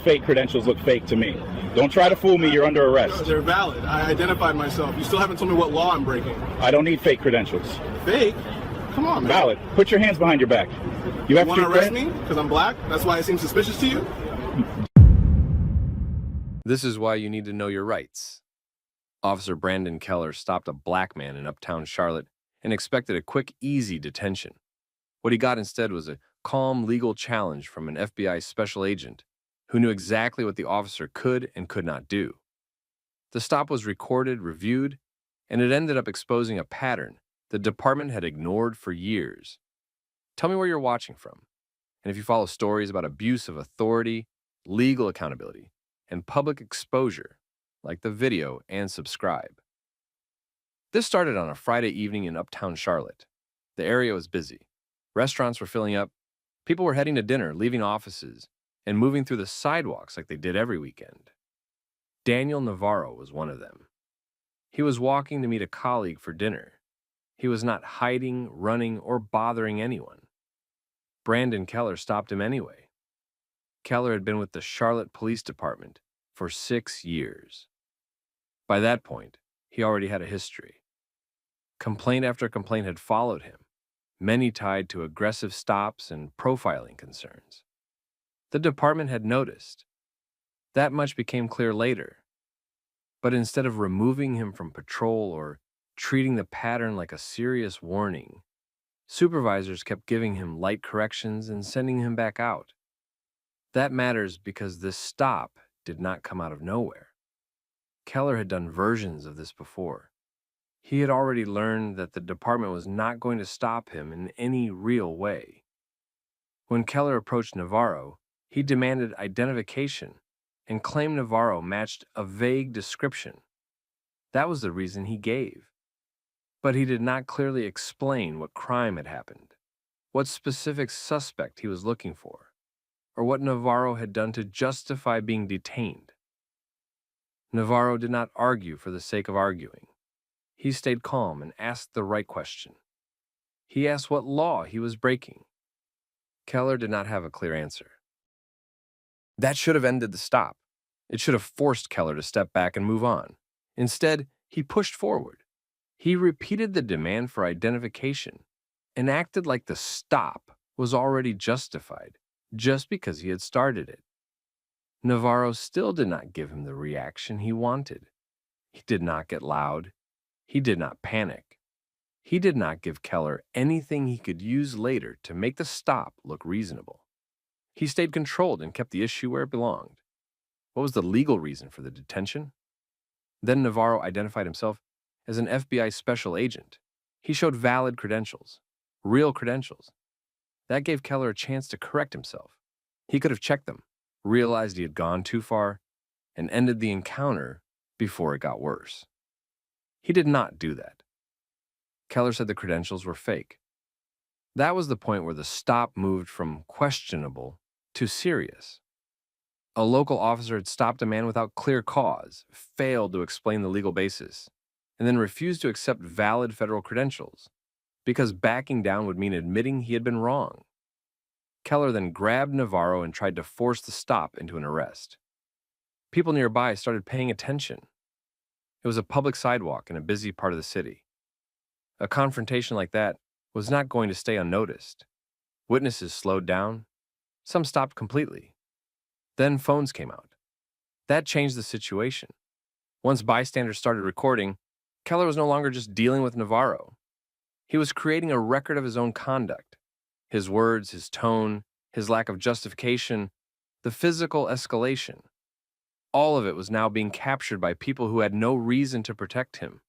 fake credentials look fake to me. Don't try to fool me. You're under arrest. They're valid. I identified myself. You still haven't told me what law I'm breaking. I don't need fake credentials. Fake? Come on, man. Valid. Put your hands behind your back. You want to arrest me because I'm black? That's why it seems suspicious to you? This is why you need to know your rights. Officer Brandon Keller stopped a black man in uptown Charlotte and expected a quick, easy detention. What he got instead was a calm legal challenge from an FBI special agent who knew exactly what the officer could and could not do. The stop was recorded, reviewed, and it ended up exposing a pattern the department had ignored for years. Tell me where you're watching from, and if you follow stories about abuse of authority, legal accountability, and public exposure, like the video and subscribe. This started on a Friday evening in uptown Charlotte. The area was busy. Restaurants were filling up. People were heading to dinner, leaving offices, and moving through the sidewalks like they did every weekend. Daniel Navarro was one of them. He was walking to meet a colleague for dinner. He was not hiding, running, or bothering anyone. Brandon Keller stopped him anyway. Keller had been with the Charlotte Police Department for 6 years. By that point, he already had a history. Complaint after complaint had followed him, many tied to aggressive stops and profiling concerns. The department had noticed. That much became clear later. But instead of removing him from patrol or treating the pattern like a serious warning, supervisors kept giving him light corrections and sending him back out. That matters because this stop did not come out of nowhere. Keller had done versions of this before. He had already learned that the department was not going to stop him in any real way. When Keller approached Navarro, he demanded identification and claimed Navarro matched a vague description. That was the reason he gave. But he did not clearly explain what crime had happened, what specific suspect he was looking for, or what Navarro had done to justify being detained. Navarro did not argue for the sake of arguing. He stayed calm and asked the right question. He asked what law he was breaking. Keller did not have a clear answer. That should have ended the stop. It should have forced Keller to step back and move on. Instead, he pushed forward. He repeated the demand for identification and acted like the stop was already justified just because he had started it. Navarro still did not give him the reaction he wanted. He did not get loud. He did not panic. He did not give Keller anything he could use later to make the stop look reasonable. He stayed controlled and kept the issue where it belonged. What was the legal reason for the detention? Then Navarro identified himself as an FBI special agent. He showed valid credentials, real credentials. That gave Keller a chance to correct himself. He could have checked them, realized he had gone too far, and ended the encounter before it got worse. He did not do that. Keller said the credentials were fake. That was the point where the stop moved from questionable to serious. A local officer had stopped a man without clear cause, failed to explain the legal basis, and then refused to accept valid federal credentials, because backing down would mean admitting he had been wrong. Keller then grabbed Navarro and tried to force the stop into an arrest. People nearby started paying attention. It was a public sidewalk in a busy part of the city. A confrontation like that was not going to stay unnoticed. Witnesses slowed down. Some stopped completely. Then phones came out. That changed the situation. Once bystanders started recording, Keller was no longer just dealing with Navarro. He was creating a record of his own conduct. His words, his tone, his lack of justification, the physical escalation. All of it was now being captured by people who had no reason to protect him.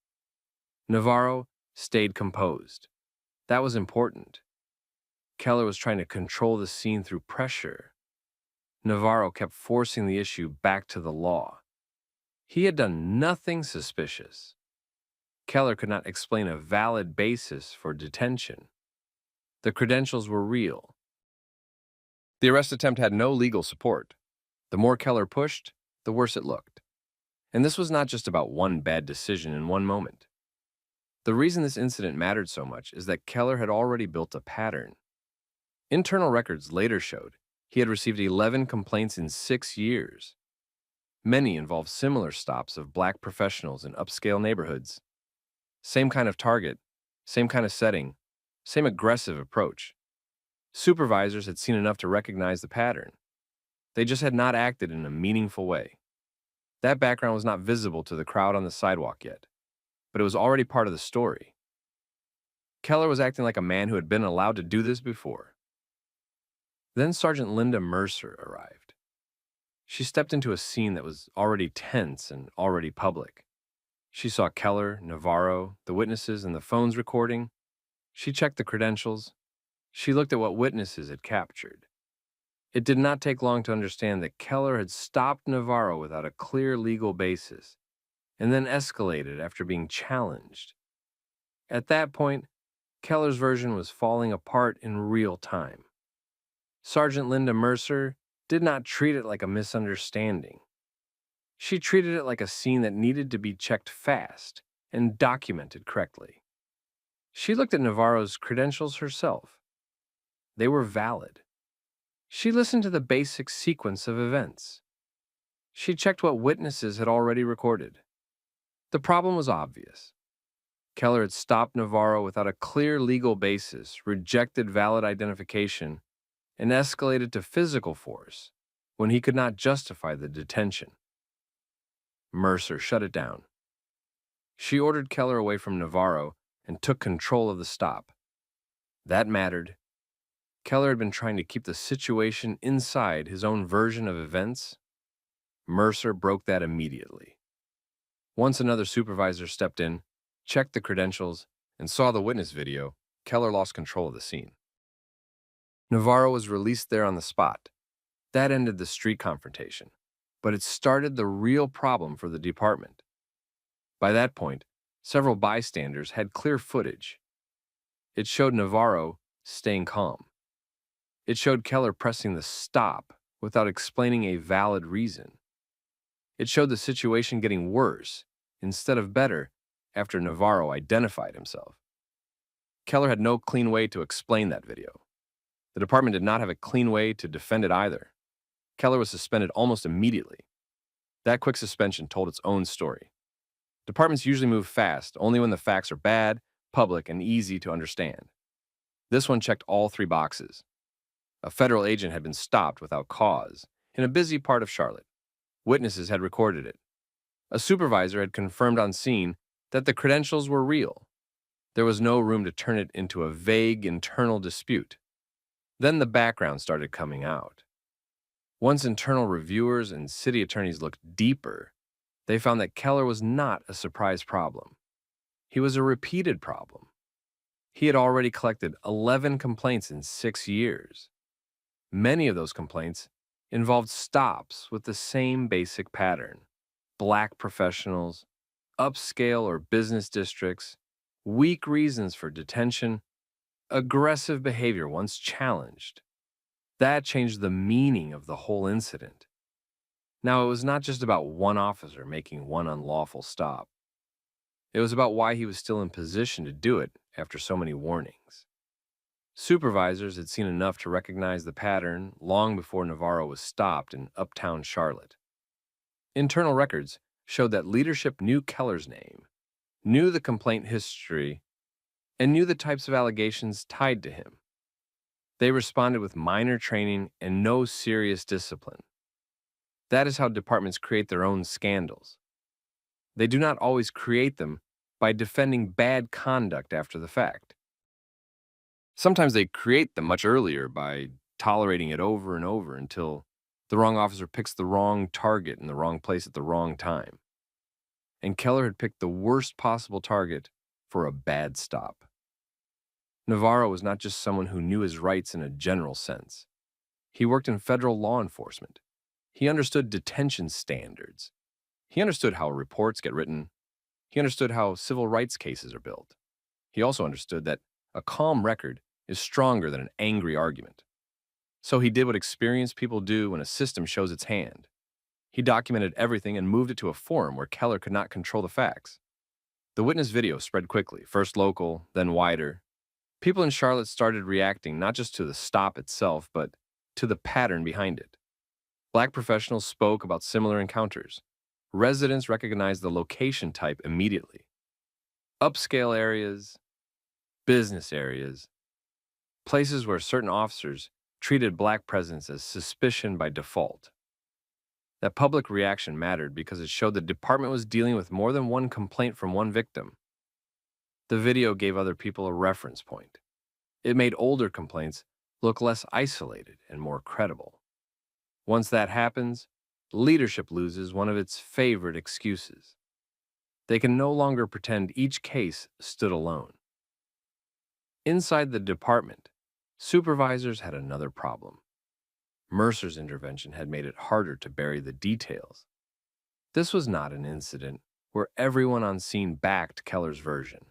Navarro stayed composed. That was important. Keller was trying to control the scene through pressure. Navarro kept forcing the issue back to the law. He had done nothing suspicious. Keller could not explain a valid basis for detention. The credentials were real. The arrest attempt had no legal support. The more Keller pushed, the worse it looked. And this was not just about one bad decision in one moment. The reason this incident mattered so much is that Keller had already built a pattern. Internal records later showed He had received 11 complaints in 6 years. Many involved similar stops of black professionals in upscale neighborhoods. Same kind of target, same kind of setting, same aggressive approach. Supervisors had seen enough to recognize the pattern. They just had not acted in a meaningful way. That background was not visible to the crowd on the sidewalk yet, but it was already part of the story. Keller was acting like a man who had been allowed to do this before. Then Sergeant Linda Mercer arrived. She stepped into a scene that was already tense and already public. She saw Keller, Navarro, the witnesses, and the phones recording. She checked the credentials. She looked at what witnesses had captured. It did not take long to understand that Keller had stopped Navarro without a clear legal basis, and then escalated after being challenged. At that point, Keller's version was falling apart in real time. Sergeant Linda Mercer did not treat it like a misunderstanding. She treated it like a scene that needed to be checked fast and documented correctly. She looked at Navarro's credentials herself. They were valid. She listened to the basic sequence of events. She checked what witnesses had already recorded. The problem was obvious. Keller had stopped Navarro without a clear legal basis, rejected valid identification, and escalated to physical force when he could not justify the detention. Mercer shut it down. She ordered Keller away from Navarro and took control of the stop. That mattered. Keller had been trying to keep the situation inside his own version of events. Mercer broke that immediately. Once another supervisor stepped in, checked the credentials, and saw the witness video, Keller lost control of the scene. Navarro was released there on the spot. That ended the street confrontation, but it started the real problem for the department. By that point, several bystanders had clear footage. It showed Navarro staying calm. It showed Keller pressing the stop without explaining a valid reason. It showed the situation getting worse instead of better after Navarro identified himself. Keller had no clean way to explain that video. The department did not have a clean way to defend it either. Keller was suspended almost immediately. That quick suspension told its own story. Departments usually move fast only when the facts are bad, public, and easy to understand. This one checked all three boxes. A federal agent had been stopped without cause in a busy part of Charlotte. Witnesses had recorded it. A supervisor had confirmed on scene that the credentials were real. There was no room to turn it into a vague internal dispute. Then the background started coming out. Once internal reviewers and city attorneys looked deeper, they found that Keller was not a surprise problem. He was a repeated problem. He had already collected 11 complaints in 6 years. Many of those complaints involved stops with the same basic pattern: black professionals, upscale or business districts, weak reasons for detention, aggressive behavior once challenged. That changed the meaning of the whole incident. Now, it was not just about one officer making one unlawful stop. It was about why he was still in position to do it after so many warnings. Supervisors had seen enough to recognize the pattern long before Navarro was stopped in uptown Charlotte. Internal records showed that leadership knew Keller's name, knew the complaint history, and knew the types of allegations tied to him. They responded with minor training and no serious discipline. That is how departments create their own scandals. They do not always create them by defending bad conduct after the fact. Sometimes they create them much earlier by tolerating it over and over until the wrong officer picks the wrong target in the wrong place at the wrong time. And Keller had picked the worst possible target for a bad stop. Navarro was not just someone who knew his rights in a general sense. He worked in federal law enforcement. He understood detention standards. He understood how reports get written. He understood how civil rights cases are built. He also understood that a calm record is stronger than an angry argument. So he did what experienced people do when a system shows its hand. He documented everything and moved it to a forum where Keller could not control the facts. The witness video spread quickly, first local, then wider. People in Charlotte started reacting not just to the stop itself, but to the pattern behind it. Black professionals spoke about similar encounters. Residents recognized the location type immediately. Upscale areas, business areas, places where certain officers treated black presence as suspicion by default. That public reaction mattered because it showed the department was dealing with more than one complaint from one victim. The video gave other people a reference point. It made older complaints look less isolated and more credible. Once that happens, leadership loses one of its favorite excuses. They can no longer pretend each case stood alone. Inside the department, supervisors had another problem. Mercer's intervention had made it harder to bury the details. This was not an incident where everyone on scene backed Keller's version.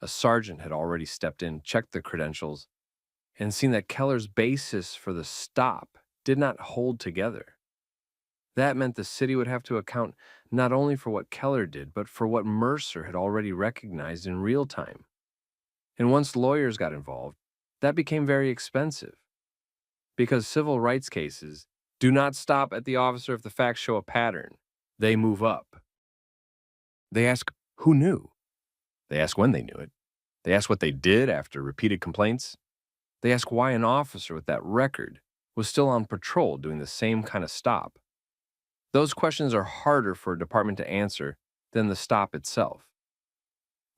A sergeant had already stepped in, checked the credentials, and seen that Keller's basis for the stop did not hold together. That meant the city would have to account not only for what Keller did, but for what Mercer had already recognized in real time. And once lawyers got involved, that became very expensive. Because civil rights cases do not stop at the officer if the facts show a pattern. They move up. They ask who knew. They ask when they knew it. They ask what they did after repeated complaints. They ask why an officer with that record was still on patrol doing the same kind of stop. Those questions are harder for a department to answer than the stop itself.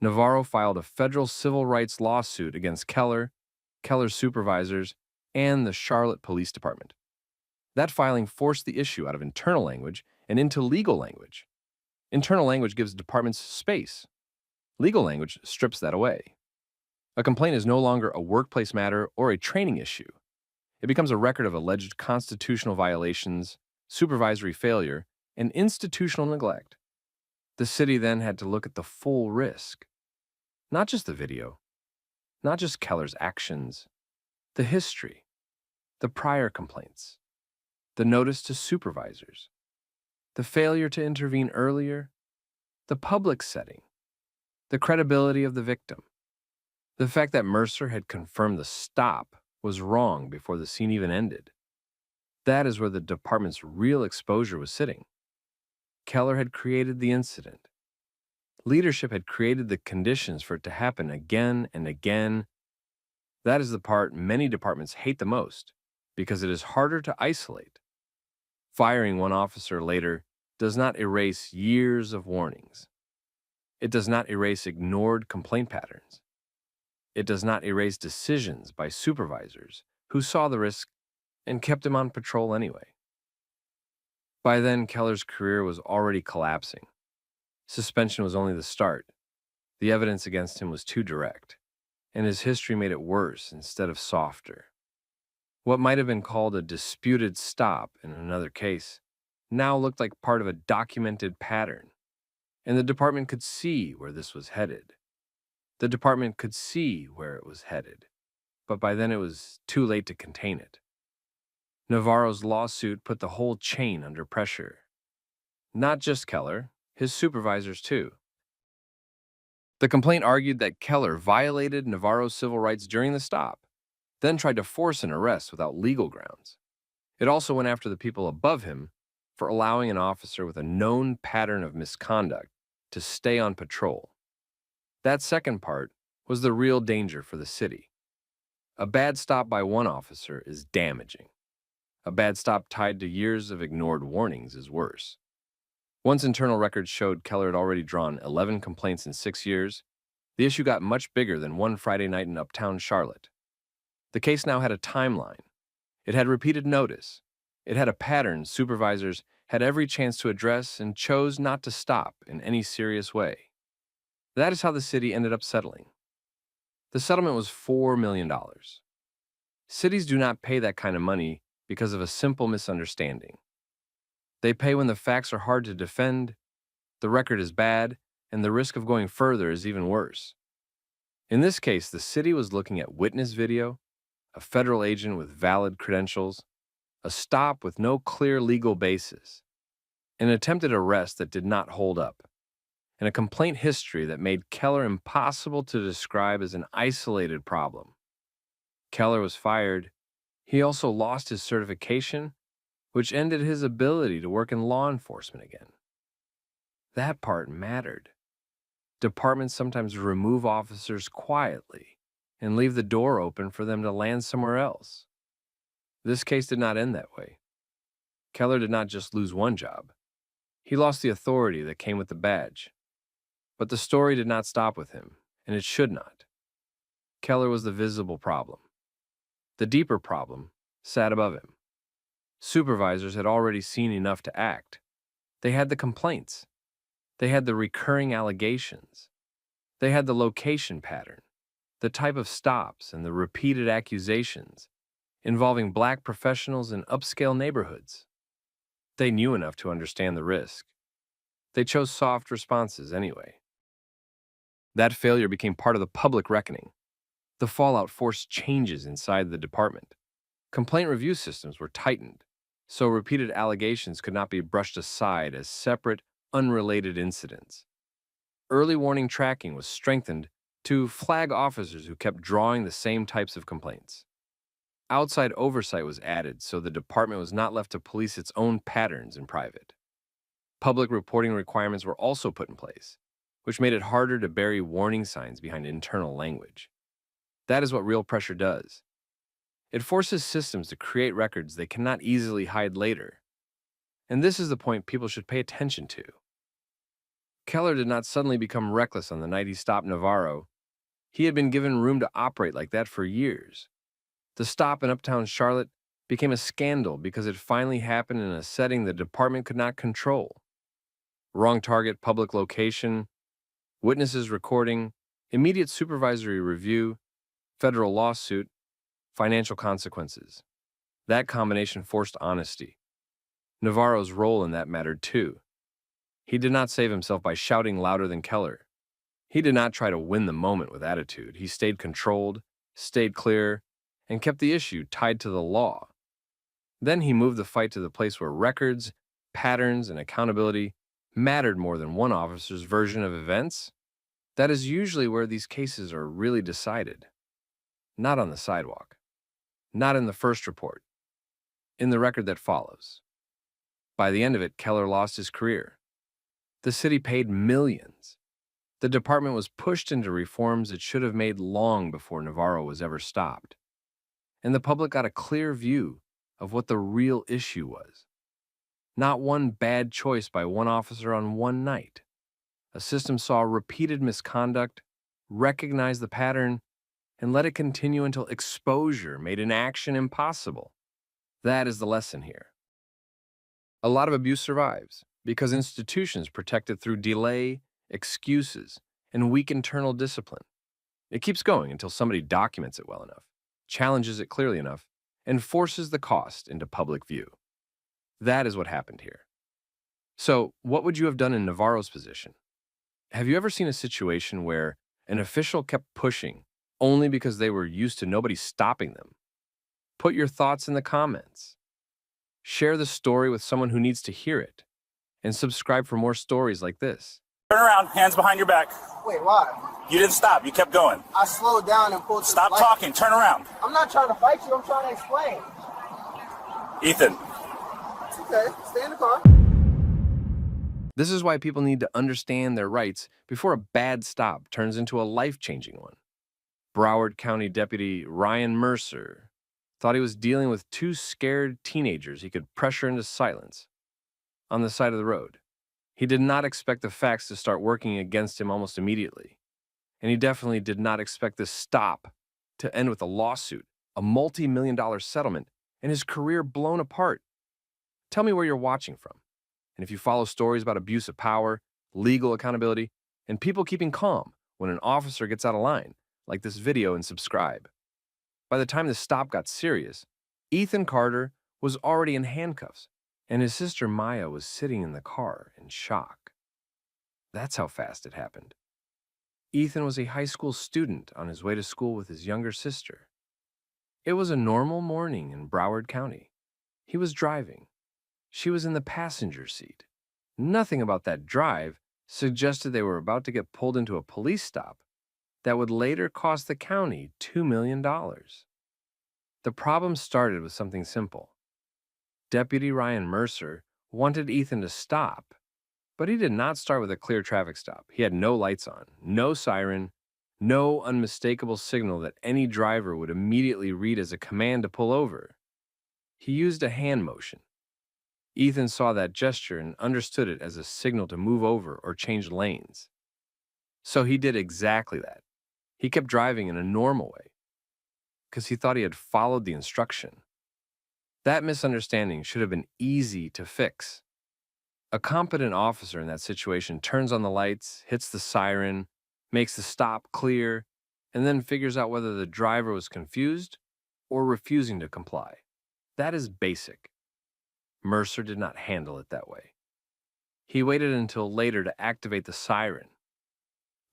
Navarro filed a federal civil rights lawsuit against Keller, Keller's supervisors, and the Charlotte Police Department. That filing forced the issue out of internal language and into legal language. Internal language gives departments space. Legal language strips that away. A complaint is no longer a workplace matter or a training issue. It becomes a record of alleged constitutional violations, supervisory failure, and institutional neglect. The city then had to look at the full risk. Not just the video, not just Keller's actions, the history, the prior complaints, the notice to supervisors, the failure to intervene earlier, the public setting, the credibility of the victim, the fact that Mercer had confirmed the stop was wrong before the scene even ended. That is where the department's real exposure was sitting. Keller had created the incident. Leadership had created the conditions for it to happen again and again. That is the part many departments hate the most, because it is harder to isolate. Firing one officer later does not erase years of warnings. It does not erase ignored complaint patterns. It does not erase decisions by supervisors who saw the risk and kept him on patrol anyway. By then, Keller's career was already collapsing. Suspension was only the start. The evidence against him was too direct, and his history made it worse instead of softer. What might have been called a disputed stop in another case now looked like part of a documented pattern, and the department could see where this was headed. The department could see where it was headed, but by then it was too late to contain it. Navarro's lawsuit put the whole chain under pressure. Not just Keller, his supervisors too. The complaint argued that Keller violated Navarro's civil rights during the stop, then tried to force an arrest without legal grounds. It also went after the people above him for allowing an officer with a known pattern of misconduct to stay on patrol. That second part was the real danger for the city. A bad stop by one officer is damaging. A bad stop tied to years of ignored warnings is worse. Once internal records showed Keller had already drawn 11 complaints in 6 years, the issue got much bigger than one Friday night in uptown Charlotte. The case now had a timeline. It had repeated notice. It had a pattern supervisors had every chance to address and chose not to stop in any serious way. That is how the city ended up settling. The settlement was $4 million. Cities do not pay that kind of money because of a simple misunderstanding. They pay when the facts are hard to defend, the record is bad, and the risk of going further is even worse. In this case, the city was looking at witness video, a federal agent with valid credentials, a stop with no clear legal basis, an attempted arrest that did not hold up, and a complaint history that made Keller impossible to describe as an isolated problem. Keller was fired. He also lost his certification, which ended his ability to work in law enforcement again. That part mattered. Departments sometimes remove officers quietly and leave the door open for them to land somewhere else. This case did not end that way. Keller did not just lose one job. He lost the authority that came with the badge. But the story did not stop with him, and it should not. Keller was the visible problem. The deeper problem sat above him. Supervisors had already seen enough to act. They had the complaints. They had the recurring allegations. They had the location pattern, the type of stops, and the repeated accusations involving black professionals in upscale neighborhoods. They knew enough to understand the risk. They chose soft responses anyway. That failure became part of the public reckoning. The fallout forced changes inside the department. Complaint review systems were tightened, so repeated allegations could not be brushed aside as separate, unrelated incidents. Early warning tracking was strengthened to flag officers who kept drawing the same types of complaints. Outside oversight was added so the department was not left to police its own patterns in private. Public reporting requirements were also put in place, which made it harder to bury warning signs behind internal language. That is what real pressure does. It forces systems to create records they cannot easily hide later. And this is the point people should pay attention to. Keller did not suddenly become reckless on the night he stopped Navarro. He had been given room to operate like that for years. The stop in uptown Charlotte became a scandal because it finally happened in a setting the department could not control. Wrong target, public location, witnesses recording, immediate supervisory review, federal lawsuit, financial consequences. That combination forced honesty. Navarro's role in that mattered too. He did not save himself by shouting louder than Keller. He did not try to win the moment with attitude. He stayed controlled, stayed clear, and kept the issue tied to the law. Then he moved the fight to the place where records, patterns, and accountability mattered more than one officer's version of events. That is usually where these cases are really decided. Not on the sidewalk. Not in the first report. In the record that follows. By the end of it, Keller lost his career. The city paid millions. The department was pushed into reforms it should have made long before Navarro was ever stopped. And the public got a clear view of what the real issue was. Not one bad choice by one officer on one night. A system saw repeated misconduct, recognized the pattern, and let it continue until exposure made inaction impossible. That is the lesson here. A lot of abuse survives because institutions protect it through delay, excuses, and weak internal discipline. It keeps going until somebody documents it well enough, challenges it clearly enough, and forces the cost into public view. That is what happened here. So, what would you have done in Navarro's position? Have you ever seen a situation where an official kept pushing only because they were used to nobody stopping them? Put your thoughts in the comments. Share the story with someone who needs to hear it. And subscribe for more stories like this. Turn around, hands behind your back. Wait, why? You didn't stop, you kept going. I slowed down and pulled. Stop talking, turn around. I'm not trying to fight you, I'm trying to explain. Ethan. It's okay, stay in the car. This is why people need to understand their rights before a bad stop turns into a life-changing one. Broward County Deputy Ryan Mercer thought he was dealing with two scared teenagers he could pressure into silence on the side of the road. He did not expect the facts to start working against him almost immediately. And he definitely did not expect this stop to end with a lawsuit, a multi-million-dollar settlement, and his career blown apart. Tell me where you're watching from. And if you follow stories about abuse of power, legal accountability, and people keeping calm when an officer gets out of line, like this video, and subscribe. By the time the stop got serious, Ethan Carter was already in handcuffs, and his sister Maya was sitting in the car in shock. That's how fast it happened. Ethan was a high school student on his way to school with his younger sister. It was a normal morning in Broward County. He was driving. She was in the passenger seat. Nothing about that drive suggested they were about to get pulled into a police stop that would later cost the county $2 million. The problem started with something simple. Deputy Ryan Mercer wanted Ethan to stop, but he did not start with a clear traffic stop. He had no lights on, no siren, no unmistakable signal that any driver would immediately read as a command to pull over. He used a hand motion. Ethan saw that gesture and understood it as a signal to move over or change lanes. So he did exactly that. He kept driving in a normal way because he thought he had followed the instruction. That misunderstanding should have been easy to fix. A competent officer in that situation turns on the lights, hits the siren, makes the stop clear, and then figures out whether the driver was confused or refusing to comply. That is basic. Mercer did not handle it that way. He waited until later to activate the siren.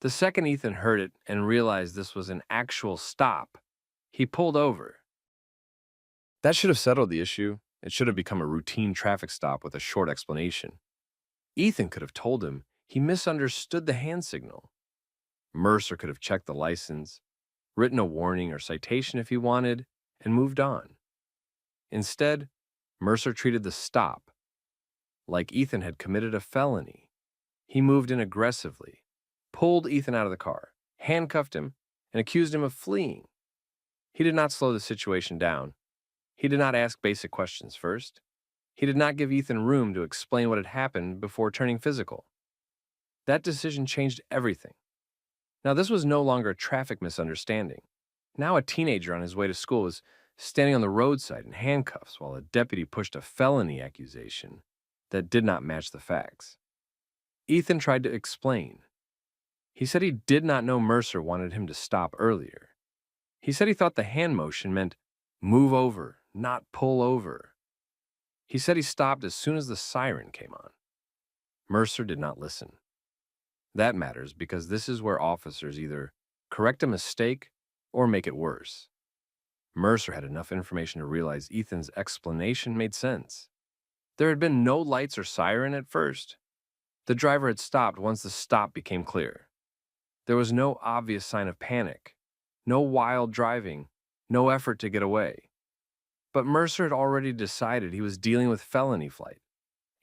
The second Ethan heard it and realized this was an actual stop, he pulled over. That should have settled the issue. It should have become a routine traffic stop with a short explanation. Ethan could have told him he misunderstood the hand signal. Mercer could have checked the license, written a warning or citation if he wanted, and moved on. Instead, Mercer treated the stop like Ethan had committed a felony. He moved in aggressively, pulled Ethan out of the car, handcuffed him, and accused him of fleeing. He did not slow the situation down. He did not ask basic questions first. He did not give Ethan room to explain what had happened before turning physical. That decision changed everything. Now, this was no longer a traffic misunderstanding. Now a teenager on his way to school was standing on the roadside in handcuffs while a deputy pushed a felony accusation that did not match the facts. Ethan tried to explain. He said he did not know Mercer wanted him to stop earlier. He said he thought the hand motion meant move over, not pull over. He said he stopped as soon as the siren came on. Mercer did not listen. That matters because this is where officers either correct a mistake or make it worse. Mercer had enough information to realize Ethan's explanation made sense. There had been no lights or siren at first. The driver had stopped once the stop became clear. There was no obvious sign of panic, no wild driving, no effort to get away. But Mercer had already decided he was dealing with felony flight.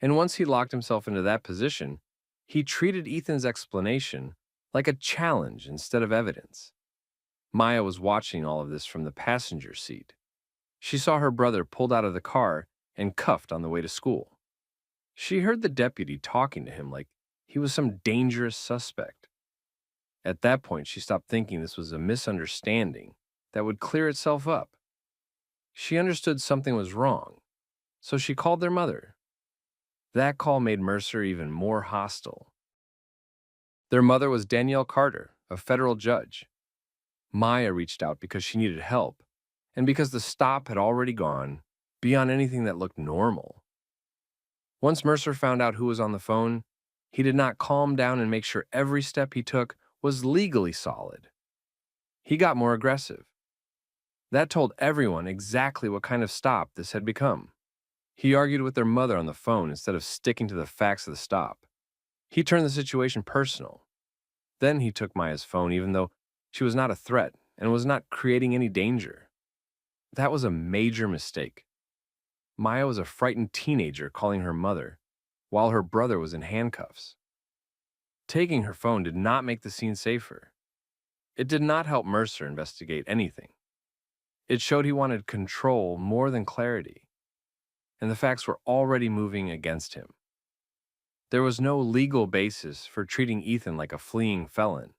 And once he locked himself into that position, he treated Ethan's explanation like a challenge instead of evidence. Maya was watching all of this from the passenger seat. She saw her brother pulled out of the car and cuffed on the way to school. She heard the deputy talking to him like he was some dangerous suspect. At that point, she stopped thinking this was a misunderstanding that would clear itself up. She understood something was wrong, so she called their mother. That call made Mercer even more hostile. Their mother was Danielle Carter, a federal judge. Maya reached out because she needed help, and because the stop had already gone beyond anything that looked normal. Once Mercer found out who was on the phone, he did not calm down and make sure every step he took was legally solid. He got more aggressive. That told everyone exactly what kind of stop this had become. He argued with their mother on the phone instead of sticking to the facts of the stop. He turned the situation personal. Then he took Maya's phone even though she was not a threat and was not creating any danger. That was a major mistake. Maya was a frightened teenager calling her mother while her brother was in handcuffs. Taking her phone did not make the scene safer. It did not help Mercer investigate anything. It showed he wanted control more than clarity, and the facts were already moving against him. There was no legal basis for treating Ethan like a fleeing felon.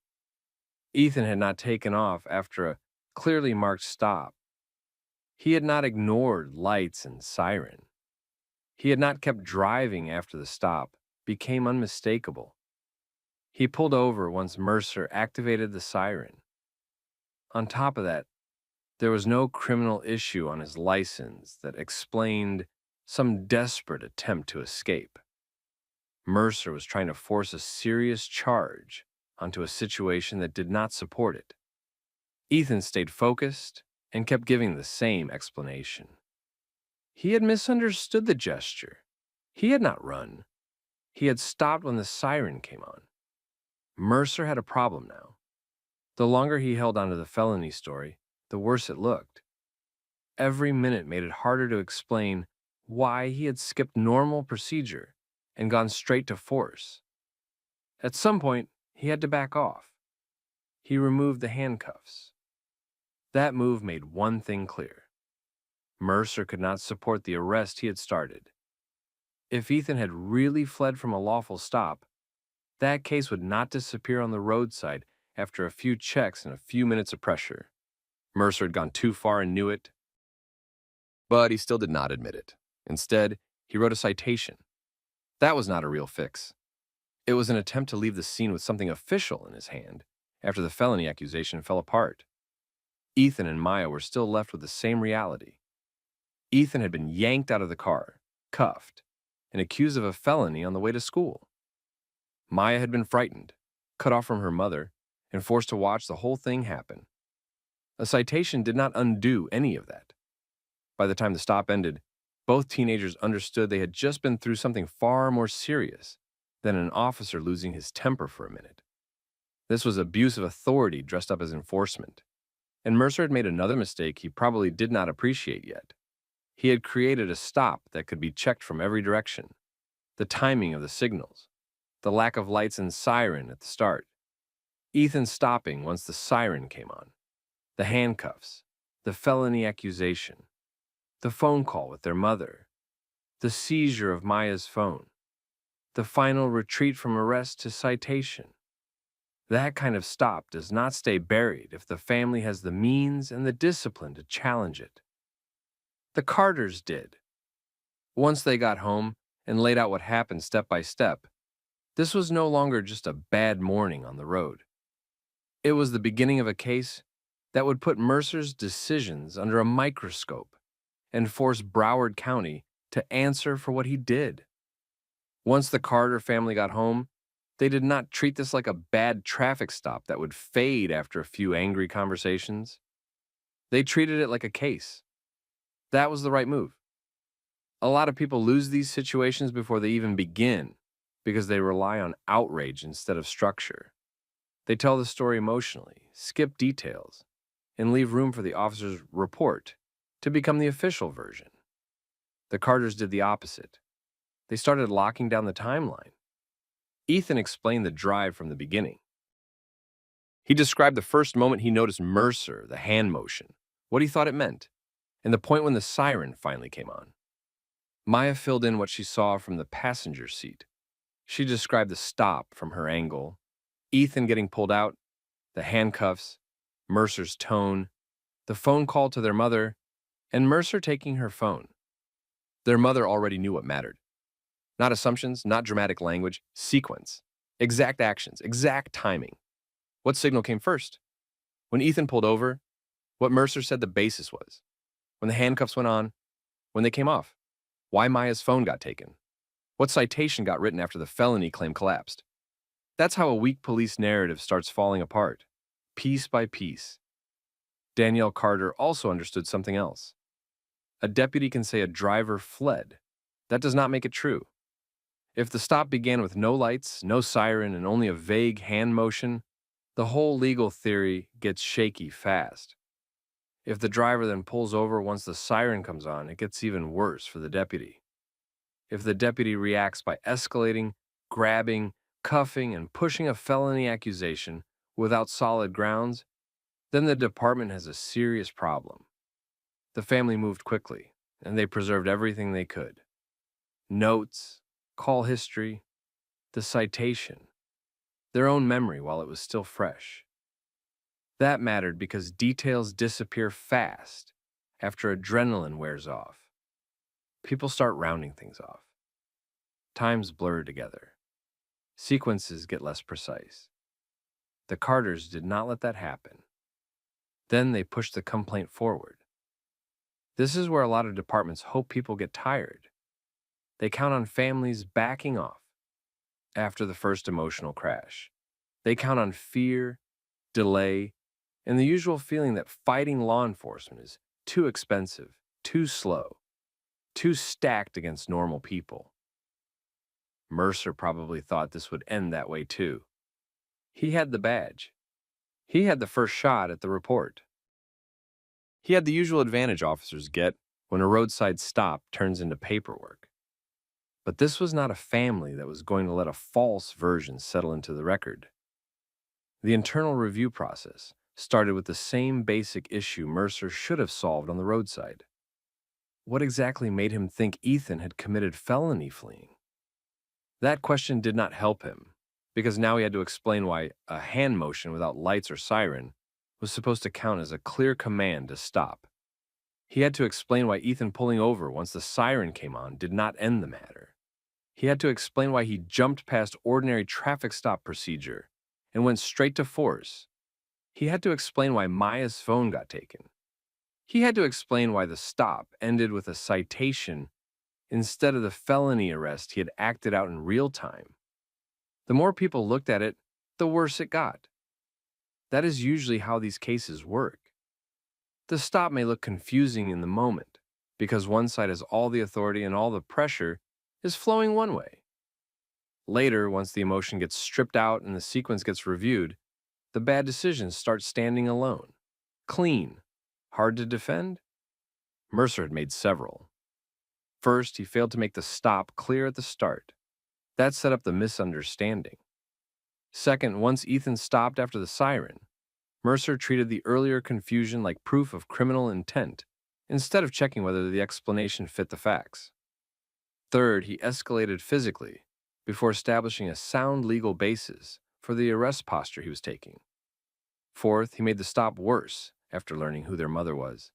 Ethan had not taken off after a clearly marked stop. He had not ignored lights and siren. He had not kept driving after the stop became unmistakable. He pulled over once Mercer activated the siren. On top of that, there was no criminal issue on his license that explained some desperate attempt to escape. Mercer was trying to force a serious charge onto a situation that did not support it. Ethan stayed focused and kept giving the same explanation. He had misunderstood the gesture. He had not run. He had stopped when the siren came on. Mercer had a problem now. The longer he held onto the felony story, the worse it looked. Every minute made it harder to explain why he had skipped normal procedure and gone straight to force. At some point, he had to back off. He removed the handcuffs. That move made one thing clear. Mercer could not support the arrest he had started. If Ethan had really fled from a lawful stop, that case would not disappear on the roadside after a few checks and a few minutes of pressure. Mercer had gone too far and knew it. But he still did not admit it. Instead, he wrote a citation. That was not a real fix. It was an attempt to leave the scene with something official in his hand after the felony accusation fell apart. Ethan and Maya were still left with the same reality. Ethan had been yanked out of the car, cuffed, and accused of a felony on the way to school. Maya had been frightened, cut off from her mother, and forced to watch the whole thing happen. A citation did not undo any of that. By the time the stop ended, both teenagers understood they had just been through something far more serious than an officer losing his temper for a minute. This was abuse of authority dressed up as enforcement. And Mercer had made another mistake he probably did not appreciate yet. He had created a stop that could be checked from every direction. The timing of the signals, the lack of lights and siren at the start, Ethan stopping once the siren came on, the handcuffs, the felony accusation, the phone call with their mother, the seizure of Maya's phone, the final retreat from arrest to citation. That kind of stop does not stay buried if the family has the means and the discipline to challenge it. The Carters did. Once they got home and laid out what happened step by step, this was no longer just a bad morning on the road. It was the beginning of a case that would put Mercer's decisions under a microscope and force Broward County to answer for what he did. Once the Carter family got home, they did not treat this like a bad traffic stop that would fade after a few angry conversations. They treated it like a case. That was the right move. A lot of people lose these situations before they even begin because they rely on outrage instead of structure. They tell the story emotionally, skip details, and leave room for the officer's report to become the official version. The Carters did the opposite. They started locking down the timeline. Ethan explained the drive from the beginning. He described the first moment he noticed Mercer, the hand motion, what he thought it meant, and the point when the siren finally came on. Maya filled in what she saw from the passenger seat. She described the stop from her angle, Ethan getting pulled out, the handcuffs, Mercer's tone, the phone call to their mother, and Mercer taking her phone. Their mother already knew what mattered. Not assumptions, not dramatic language, sequence. Exact actions, exact timing. What signal came first? When Ethan pulled over, what Mercer said the basis was. When the handcuffs went on, when they came off. Why Maya's phone got taken. What citation got written after the felony claim collapsed. That's how a weak police narrative starts falling apart, piece by piece. Danielle Carter also understood something else. A deputy can say a driver fled. That does not make it true. If the stop began with no lights, no siren, and only a vague hand motion, the whole legal theory gets shaky fast. If the driver then pulls over once the siren comes on, it gets even worse for the deputy. If the deputy reacts by escalating, grabbing, cuffing, and pushing a felony accusation without solid grounds, then the department has a serious problem. The family moved quickly, and they preserved everything they could. Notes, call history, the citation, their own memory while it was still fresh. That mattered because details disappear fast after adrenaline wears off. People start rounding things off. Times blur together. Sequences get less precise. The Carters did not let that happen. Then they pushed the complaint forward. This is where a lot of departments hope people get tired. They count on families backing off after the first emotional crash. They count on fear, delay, and the usual feeling that fighting law enforcement is too expensive, too slow, too stacked against normal people. Mercer probably thought this would end that way too. He had the badge. He had the first shot at the report. He had the usual advantage officers get when a roadside stop turns into paperwork. But this was not a family that was going to let a false version settle into the record. The internal review process started with the same basic issue Mercer should have solved on the roadside. What exactly made him think Ethan had committed felony fleeing? That question did not help him, because now he had to explain why a hand motion without lights or siren was supposed to count as a clear command to stop. He had to explain why Ethan pulling over once the siren came on did not end the matter. He had to explain why he jumped past ordinary traffic stop procedure and went straight to force. He had to explain why Maya's phone got taken. He had to explain why the stop ended with a citation instead of the felony arrest he had acted out in real time. The more people looked at it, the worse it got. That is usually how these cases work. The stop may look confusing in the moment, because one side has all the authority and all the pressure is flowing one way. Later, once the emotion gets stripped out and the sequence gets reviewed, the bad decisions start standing alone. Clean. Hard to defend? Mercer had made several. First, he failed to make the stop clear at the start. That set up the misunderstanding. Second, once Ethan stopped after the siren, Mercer treated the earlier confusion like proof of criminal intent, instead of checking whether the explanation fit the facts. Third, he escalated physically before establishing a sound legal basis for the arrest posture he was taking. Fourth, he made the stop worse after learning who their mother was.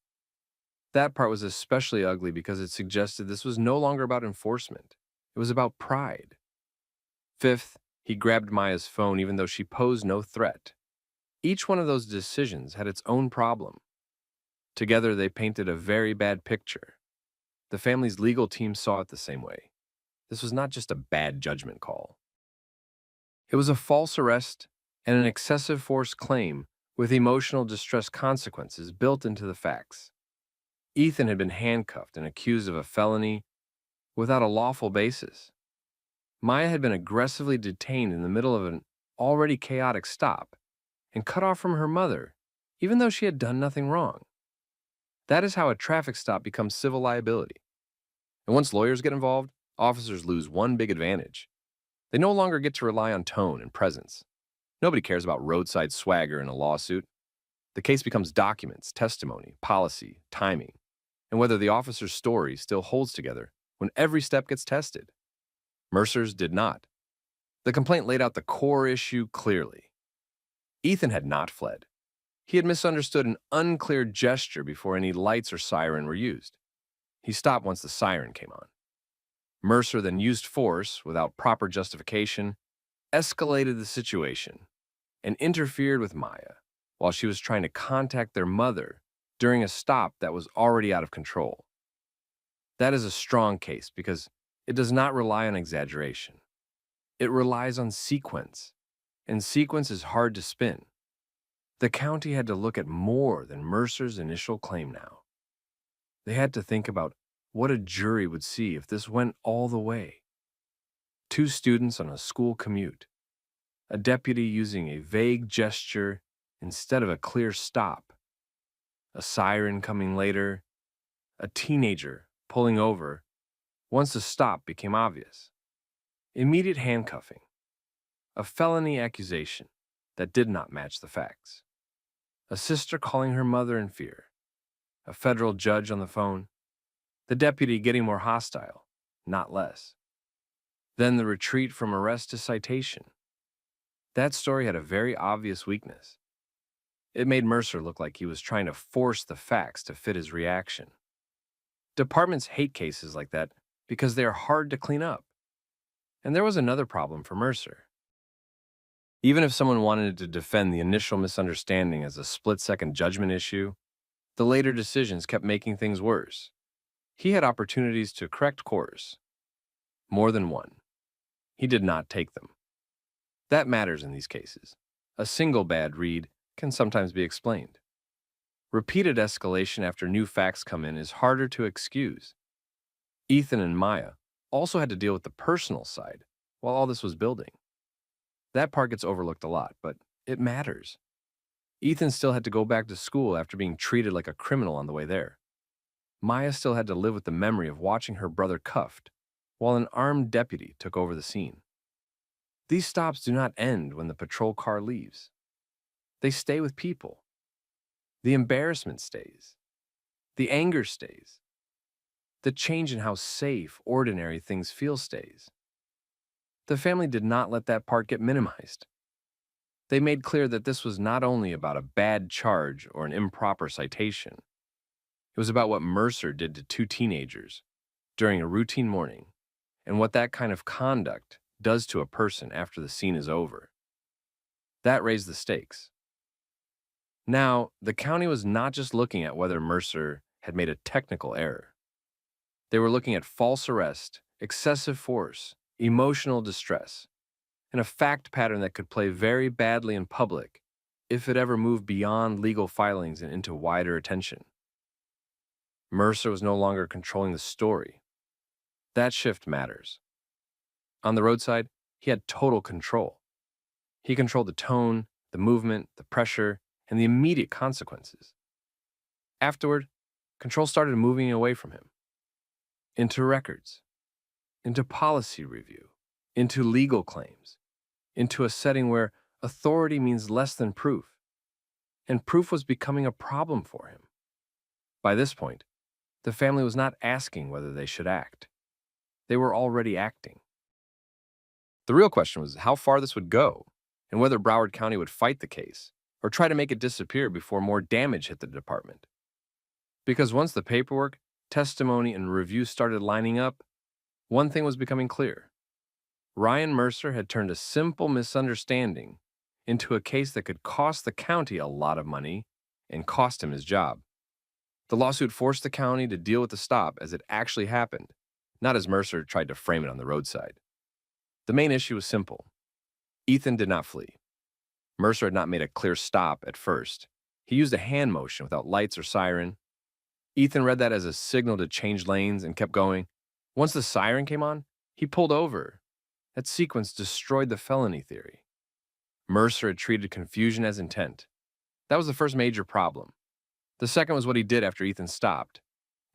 That part was especially ugly because it suggested this was no longer about enforcement. It was about pride. Fifth, he grabbed Maya's phone even though she posed no threat. Each one of those decisions had its own problem. Together, they painted a very bad picture. The family's legal team saw it the same way. This was not just a bad judgment call. It was a false arrest and an excessive force claim with emotional distress consequences built into the facts. Ethan had been handcuffed and accused of a felony without a lawful basis. Maya had been aggressively detained in the middle of an already chaotic stop and cut off from her mother, even though she had done nothing wrong. That is how a traffic stop becomes civil liability. And once lawyers get involved, officers lose one big advantage. They no longer get to rely on tone and presence. Nobody cares about roadside swagger in a lawsuit. The case becomes documents, testimony, policy, timing, and whether the officer's story still holds together when every step gets tested. Mercer's did not. The complaint laid out the core issue clearly. Ethan had not fled. He had misunderstood an unclear gesture before any lights or siren were used. He stopped once the siren came on. Mercer then used force without proper justification, escalated the situation, and interfered with Maya while she was trying to contact their mother during a stop that was already out of control. That is a strong case because it does not rely on exaggeration. It relies on sequence, and sequence is hard to spin. The county had to look at more than Mercer's initial claim now. They had to think about what a jury would see if this went all the way. 2 students on a school commute, a deputy using a vague gesture instead of a clear stop, a siren coming later, a teenager pulling over once the stop became obvious, immediate handcuffing, a felony accusation that did not match the facts, a sister calling her mother in fear, a federal judge on the phone, the deputy getting more hostile, not less. Then the retreat from arrest to citation. That story had a very obvious weakness. It made Mercer look like he was trying to force the facts to fit his reaction. Departments hate cases like that because they are hard to clean up. And there was another problem for Mercer. Even if someone wanted to defend the initial misunderstanding as a split-second judgment issue, the later decisions kept making things worse. He had opportunities to correct course. More than one. He did not take them. That matters in these cases. A single bad read can sometimes be explained. Repeated escalation after new facts come in is harder to excuse. Ethan and Maya also had to deal with the personal side while all this was building. That part gets overlooked a lot, but it matters. Ethan still had to go back to school after being treated like a criminal on the way there. Maya still had to live with the memory of watching her brother cuffed while an armed deputy took over the scene. These stops do not end when the patrol car leaves. They stay with people. The embarrassment stays. The anger stays. The change in how safe, ordinary things feel stays. The family did not let that part get minimized. They made clear that this was not only about a bad charge or an improper citation. It was about what Mercer did to two teenagers during a routine morning and what that kind of conduct does to a person after the scene is over. That raised the stakes. Now, the county was not just looking at whether Mercer had made a technical error. They were looking at false arrest, excessive force, emotional distress, and a fact pattern that could play very badly in public if it ever moved beyond legal filings and into wider attention. Mercer was no longer controlling the story. That shift matters. On the roadside, he had total control. He controlled the tone, the movement, the pressure, and the immediate consequences. Afterward, control started moving away from him. Into records, into policy review, into legal claims, into a setting where authority means less than proof, and proof was becoming a problem for him. By this point, the family was not asking whether they should act. They were already acting. The real question was how far this would go, and whether Broward County would fight the case or try to make it disappear before more damage hit the department. Because once the paperwork, testimony, and review started lining up, one thing was becoming clear. Ryan Mercer had turned a simple misunderstanding into a case that could cost the county a lot of money and cost him his job. The lawsuit forced the county to deal with the stop as it actually happened, not as Mercer tried to frame it on the roadside. The main issue was simple. Ethan did not flee. Mercer had not made a clear stop at first. He used a hand motion without lights or siren. Ethan read that as a signal to change lanes and kept going. Once the siren came on, he pulled over. That sequence destroyed the felony theory. Mercer had treated confusion as intent. That was the first major problem. The second was what he did after Ethan stopped.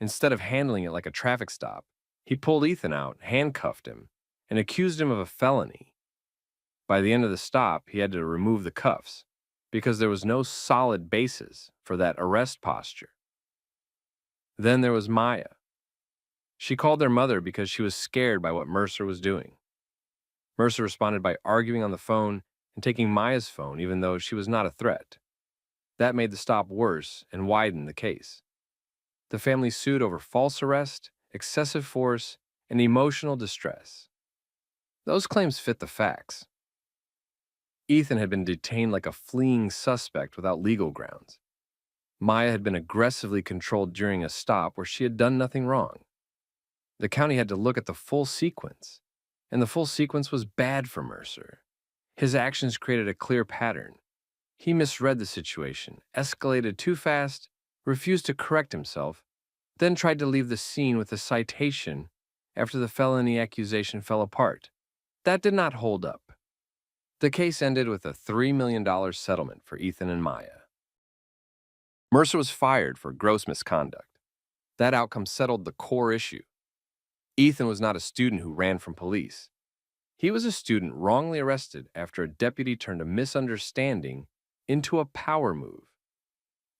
Instead of handling it like a traffic stop, he pulled Ethan out, handcuffed him, and accused him of a felony. By the end of the stop, he had to remove the cuffs because there was no solid basis for that arrest posture. Then there was Maya. She called their mother because she was scared by what Mercer was doing. Mercer responded by arguing on the phone and taking Maya's phone even though she was not a threat. That made the stop worse and widened the case. The family sued over false arrest, excessive force, and emotional distress. Those claims fit the facts. Ethan had been detained like a fleeing suspect without legal grounds. Maya had been aggressively controlled during a stop where she had done nothing wrong. The county had to look at the full sequence, and the full sequence was bad for Mercer. His actions created a clear pattern. He misread the situation, escalated too fast, refused to correct himself, then tried to leave the scene with a citation after the felony accusation fell apart. That did not hold up. The case ended with a $3 million settlement for Ethan and Maya. Mercer was fired for gross misconduct. That outcome settled the core issue. Ethan was not a student who ran from police. He was a student wrongly arrested after a deputy turned a misunderstanding into a power move.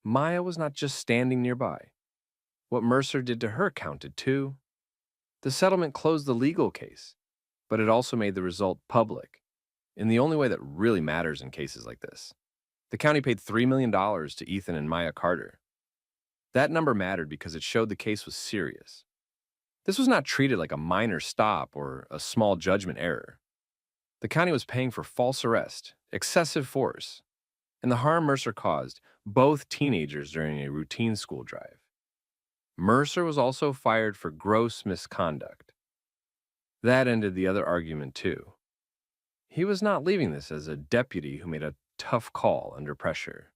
Maya was not just standing nearby. What Mercer did to her counted too. The settlement closed the legal case, but it also made the result public, in the only way that really matters in cases like this. The county paid $3 million to Ethan and Maya Carter. That number mattered because it showed the case was serious. This was not treated like a minor stop or a small judgment error. The county was paying for false arrest, excessive force, and the harm Mercer caused both teenagers during a routine school drive. Mercer was also fired for gross misconduct. That ended the other argument too. He was not leaving this as a deputy who made a tough call under pressure.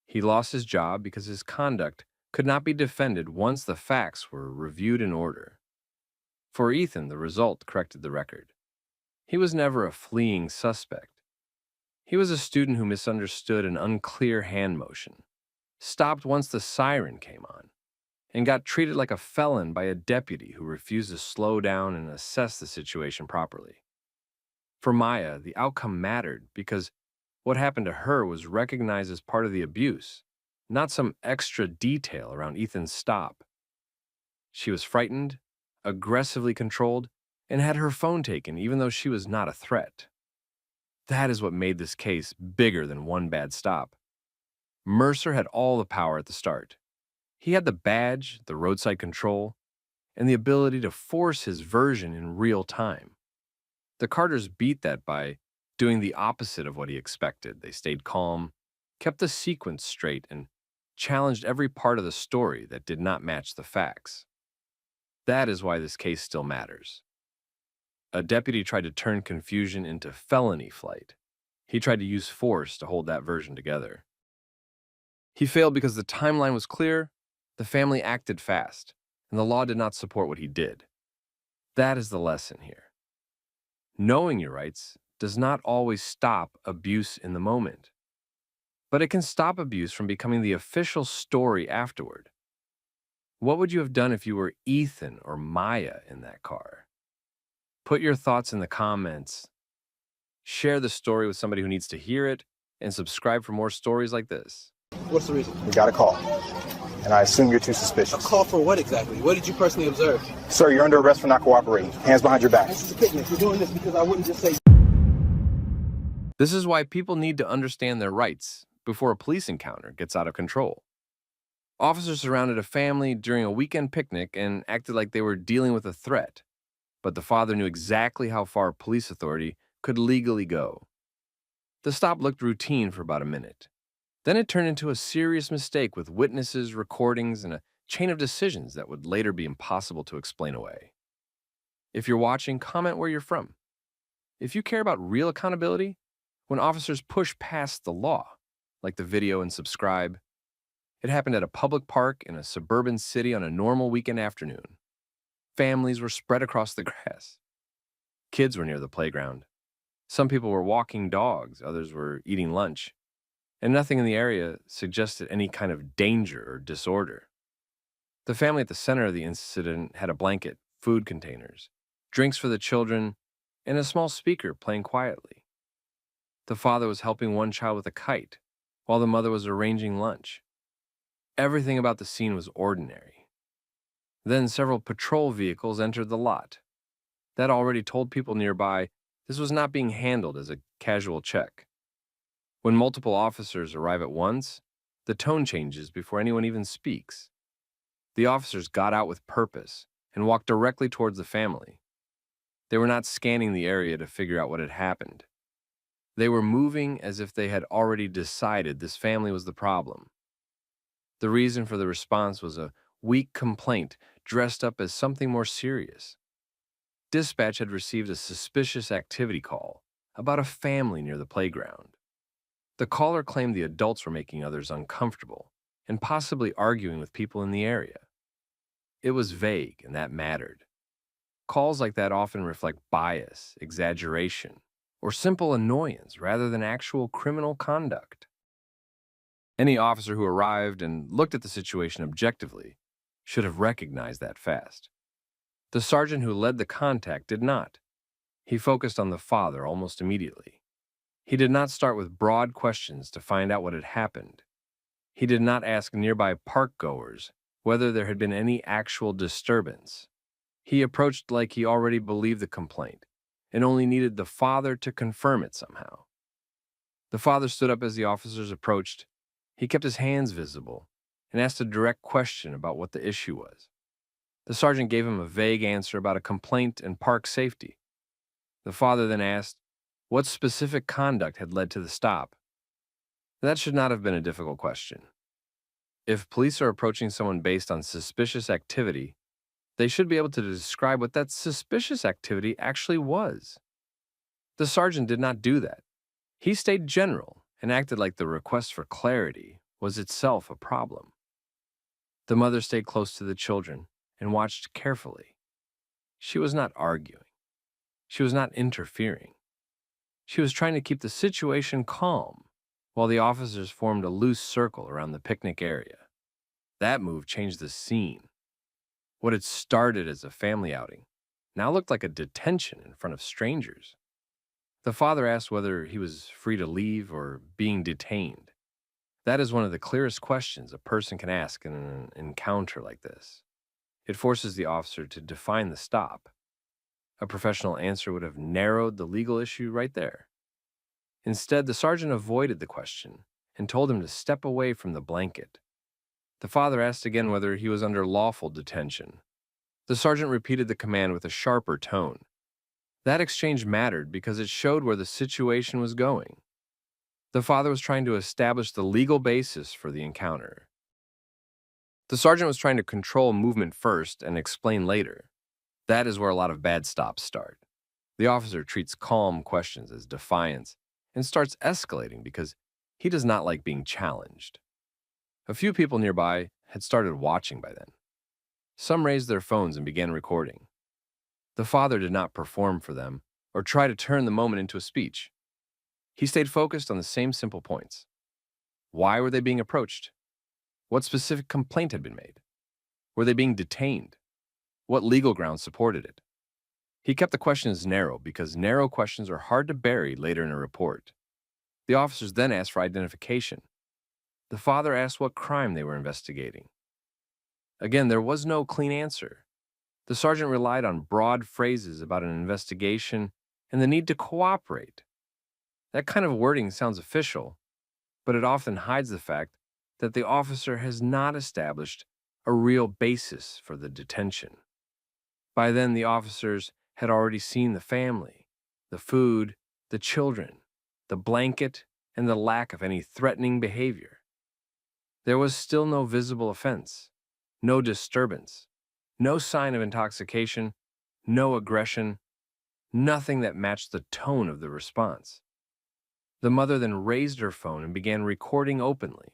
He lost his job because his conduct could not be defended once the facts were reviewed in order. For Ethan, the result corrected the record. He was never a fleeing suspect. He was a student who misunderstood an unclear hand motion, stopped once the siren came on, and got treated like a felon by a deputy who refused to slow down and assess the situation properly. For Maya, the outcome mattered because what happened to her was recognized as part of the abuse, not some extra detail around Ethan's stop. She was frightened, aggressively controlled, and had her phone taken even though she was not a threat. That is what made this case bigger than one bad stop. Mercer had all the power at the start. He had the badge, the roadside control, and the ability to force his version in real time. The Carters beat that by doing the opposite of what he expected. They stayed calm, kept the sequence straight, and challenged every part of the story that did not match the facts. That is why this case still matters. A deputy tried to turn confusion into felony flight. He tried to use force to hold that version together. He failed because the timeline was clear, the family acted fast, and the law did not support what he did. That is the lesson here. Knowing your rights does not always stop abuse in the moment, but it can stop abuse from becoming the official story afterward. What would you have done if you were Ethan or Maya in that car? Put your thoughts in the comments. Share the story with somebody who needs to hear it, and subscribe for more stories like this. What's the reason? We got a call, and I assume you're too A suspicious. call for what exactly? What did you personally observe? Sir, you're under arrest for not cooperating. Hands behind your back. This is a picnic. You're doing this because I wouldn't just say. This is why people need to understand their rights before a police encounter gets out of control. Officers surrounded a family during a weekend picnic and acted like they were dealing with a threat, but the father knew exactly how far police authority could legally go. The stop looked routine for about a minute. Then it turned into a serious mistake with witnesses, recordings, and a chain of decisions that would later be impossible to explain away. If you're watching, comment where you're from. If you care about real accountability, when officers push past the law, like the video, and subscribe. It happened at a public park in a suburban city on a normal weekend afternoon. Families were spread across the grass. Kids were near the playground. Some people were walking dogs, others were eating lunch, and nothing in the area suggested any kind of danger or disorder. The family at the center of the incident had a blanket, food containers, drinks for the children, and a small speaker playing quietly. The father was helping one child with a kite, while the mother was arranging lunch. Everything about the scene was ordinary. Then several patrol vehicles entered the lot. That already told people nearby this was not being handled as a casual check. When multiple officers arrive at once, the tone changes before anyone even speaks. The officers got out with purpose and walked directly towards the family. They were not scanning the area to figure out what had happened. They were moving as if they had already decided this family was the problem. The reason for the response was a weak complaint dressed up as something more serious. Dispatch had received a suspicious activity call about a family near the playground. The caller claimed the adults were making others uncomfortable and possibly arguing with people in the area. It was vague, and that mattered. Calls like that often reflect bias, exaggeration, or simple annoyance rather than actual criminal conduct. Any officer who arrived and looked at the situation objectively should have recognized that fast. The sergeant who led the contact did not. He focused on the father almost immediately. He did not start with broad questions to find out what had happened. He did not ask nearby park-goers whether there had been any actual disturbance. He approached like he already believed the complaint and only needed the father to confirm it somehow. The father stood up as the officers approached. He kept his hands visible and asked a direct question about what the issue was. The sergeant gave him a vague answer about a complaint and park safety. The father then asked what specific conduct had led to the stop. That should not have been a difficult question. If police are approaching someone based on suspicious activity, they should be able to describe what that suspicious activity actually was. The sergeant did not do that. He stayed general and acted like the request for clarity was itself a problem. The mother stayed close to the children and watched carefully. She was not arguing. She was not interfering. She was trying to keep the situation calm while the officers formed a loose circle around the picnic area. That move changed the scene. What had started as a family outing now looked like a detention in front of strangers. The father asked whether he was free to leave or being detained. That is one of the clearest questions a person can ask in an encounter like this. It forces the officer to define the stop. A professional answer would have narrowed the legal issue right there. Instead, the sergeant avoided the question and told him to step away from the blanket. The father asked again whether he was under lawful detention. The sergeant repeated the command with a sharper tone. That exchange mattered because it showed where the situation was going. The father was trying to establish the legal basis for the encounter. The sergeant was trying to control movement first and explain later. That is where a lot of bad stops start. The officer treats calm questions as defiance and starts escalating because he does not like being challenged. A few people nearby had started watching by then. Some raised their phones and began recording. The father did not perform for them or try to turn the moment into a speech. He stayed focused on the same simple points. Why were they being approached? What specific complaint had been made? Were they being detained? What legal grounds supported it? He kept the questions narrow because narrow questions are hard to bury later in a report. The officers then asked for identification. The father asked what crime they were investigating. Again, there was no clean answer. The sergeant relied on broad phrases about an investigation and the need to cooperate. That kind of wording sounds official, but it often hides the fact that the officer has not established a real basis for the detention. By then, the officers had already seen the family, the food, the children, the blanket, and the lack of any threatening behavior. There was still no visible offense, no disturbance, no sign of intoxication, no aggression, nothing that matched the tone of the response. The mother then raised her phone and began recording openly.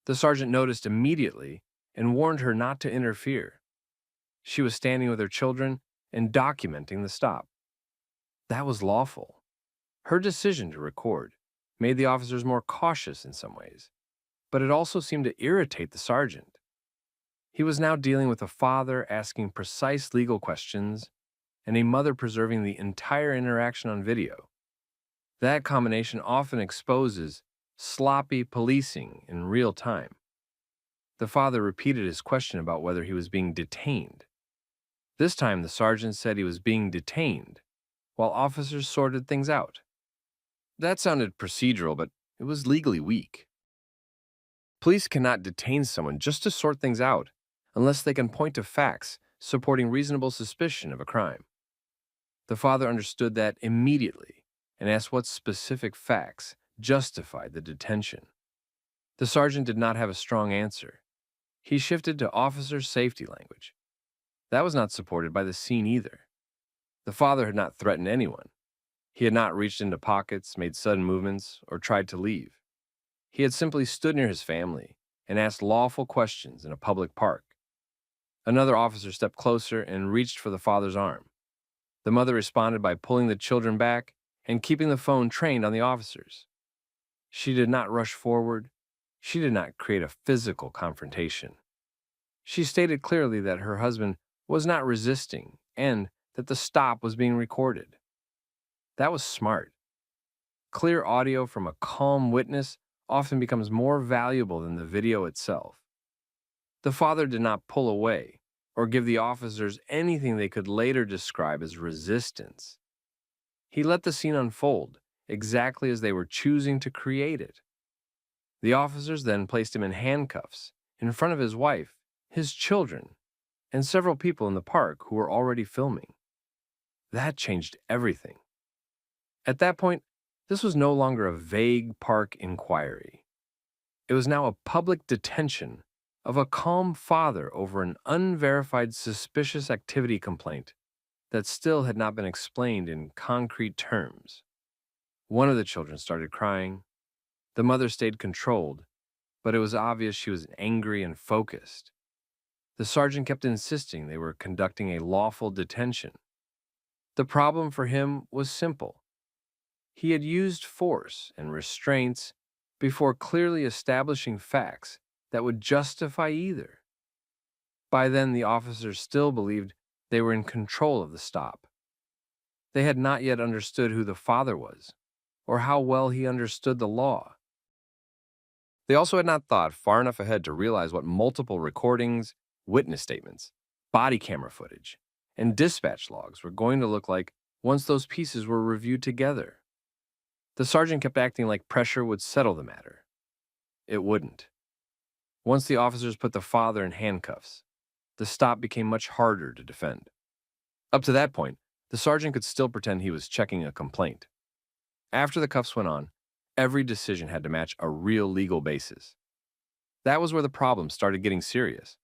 The sergeant noticed immediately and warned her not to interfere. She was standing with her children and documenting the stop. That was lawful. Her decision to record made the officers more cautious in some ways, but it also seemed to irritate the sergeant. He was now dealing with a father asking precise legal questions and a mother preserving the entire interaction on video. That combination often exposes sloppy policing in real time. The father repeated his question about whether he was being detained. This time, the sergeant said he was being detained, while officers sorted things out. That sounded procedural, but it was legally weak. Police cannot detain someone just to sort things out unless they can point to facts supporting reasonable suspicion of a crime. The father understood that immediately and asked what specific facts justified the detention. The sergeant did not have a strong answer. He shifted to officer safety language. That was not supported by the scene either. The father had not threatened anyone. He had not reached into pockets, made sudden movements, or tried to leave. He had simply stood near his family and asked lawful questions in a public park. Another officer stepped closer and reached for the father's arm. The mother responded by pulling the children back and keeping the phone trained on the officers. She did not rush forward. She did not create a physical confrontation. She stated clearly that her husband was not resisting and that the stop was being recorded. That was smart. Clear audio from a calm witness often becomes more valuable than the video itself. The father did not pull away or give the officers anything they could later describe as resistance. He let the scene unfold exactly as they were choosing to create it. The officers then placed him in handcuffs in front of his wife, his children, and several people in the park who were already filming. That changed everything. At that point, this was no longer a vague park inquiry. It was now a public detention of a calm father over an unverified suspicious activity complaint that still had not been explained in concrete terms. One of the children started crying. The mother stayed controlled, but it was obvious she was angry and focused. The sergeant kept insisting they were conducting a lawful detention. The problem for him was simple. he had used force and restraints before clearly establishing facts that would justify either. By then, the officers still believed they were in control of the stop. They had not yet understood who the father was, or how well he understood the law. They also had not thought far enough ahead to realize what multiple recordings, witness statements, body camera footage, and dispatch logs were going to look like once those pieces were reviewed together. The sergeant kept acting like pressure would settle the matter. It wouldn't. Once the officers put the father in handcuffs, the stop became much harder to defend. Up to that point, the sergeant could still pretend he was checking a complaint. After the cuffs went on, every decision had to match a real legal basis. That was where the problem started getting serious.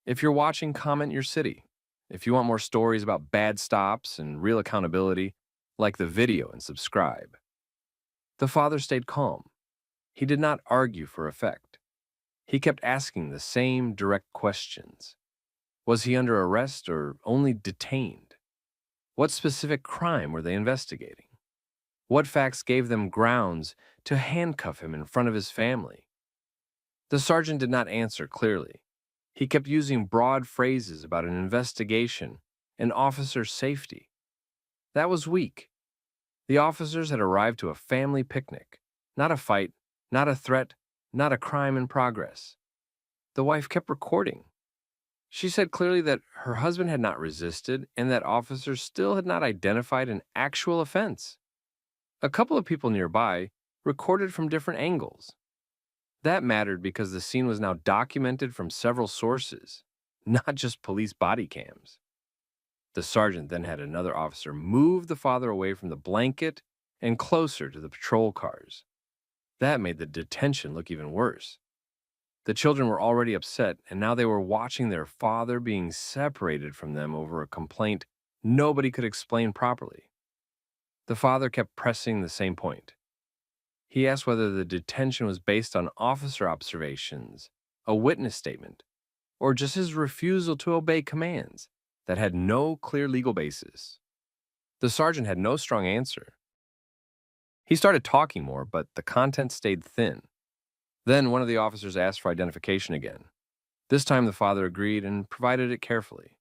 If you're watching, comment your city. If you want more stories about bad stops and real accountability, like the video and subscribe. The father stayed calm. He did not argue for effect. He kept asking the same direct questions. Was he under arrest or only detained? What specific crime were they investigating? What facts gave them grounds to handcuff him in front of his family? The sergeant did not answer clearly. He kept using broad phrases about an investigation and officer safety. That was weak. The officers had arrived to a family picnic, not a fight, not a threat, not a crime in progress. The wife kept recording. She said clearly that her husband had not resisted and that officers still had not identified an actual offense. A couple of people nearby recorded from different angles. That mattered because the scene was now documented from several sources, not just police body cams. The sergeant then had another officer move the father away from the blanket and closer to the patrol cars. That made the detention look even worse. The children were already upset, and now they were watching their father being separated from them over a complaint nobody could explain properly. The father kept pressing the same point. He asked whether the detention was based on officer observations, a witness statement, or just his refusal to obey commands that had no clear legal basis. The sergeant had no strong answer. He started talking more, but the content stayed thin. Then one of the officers asked for identification again. This time the father agreed and provided it carefully.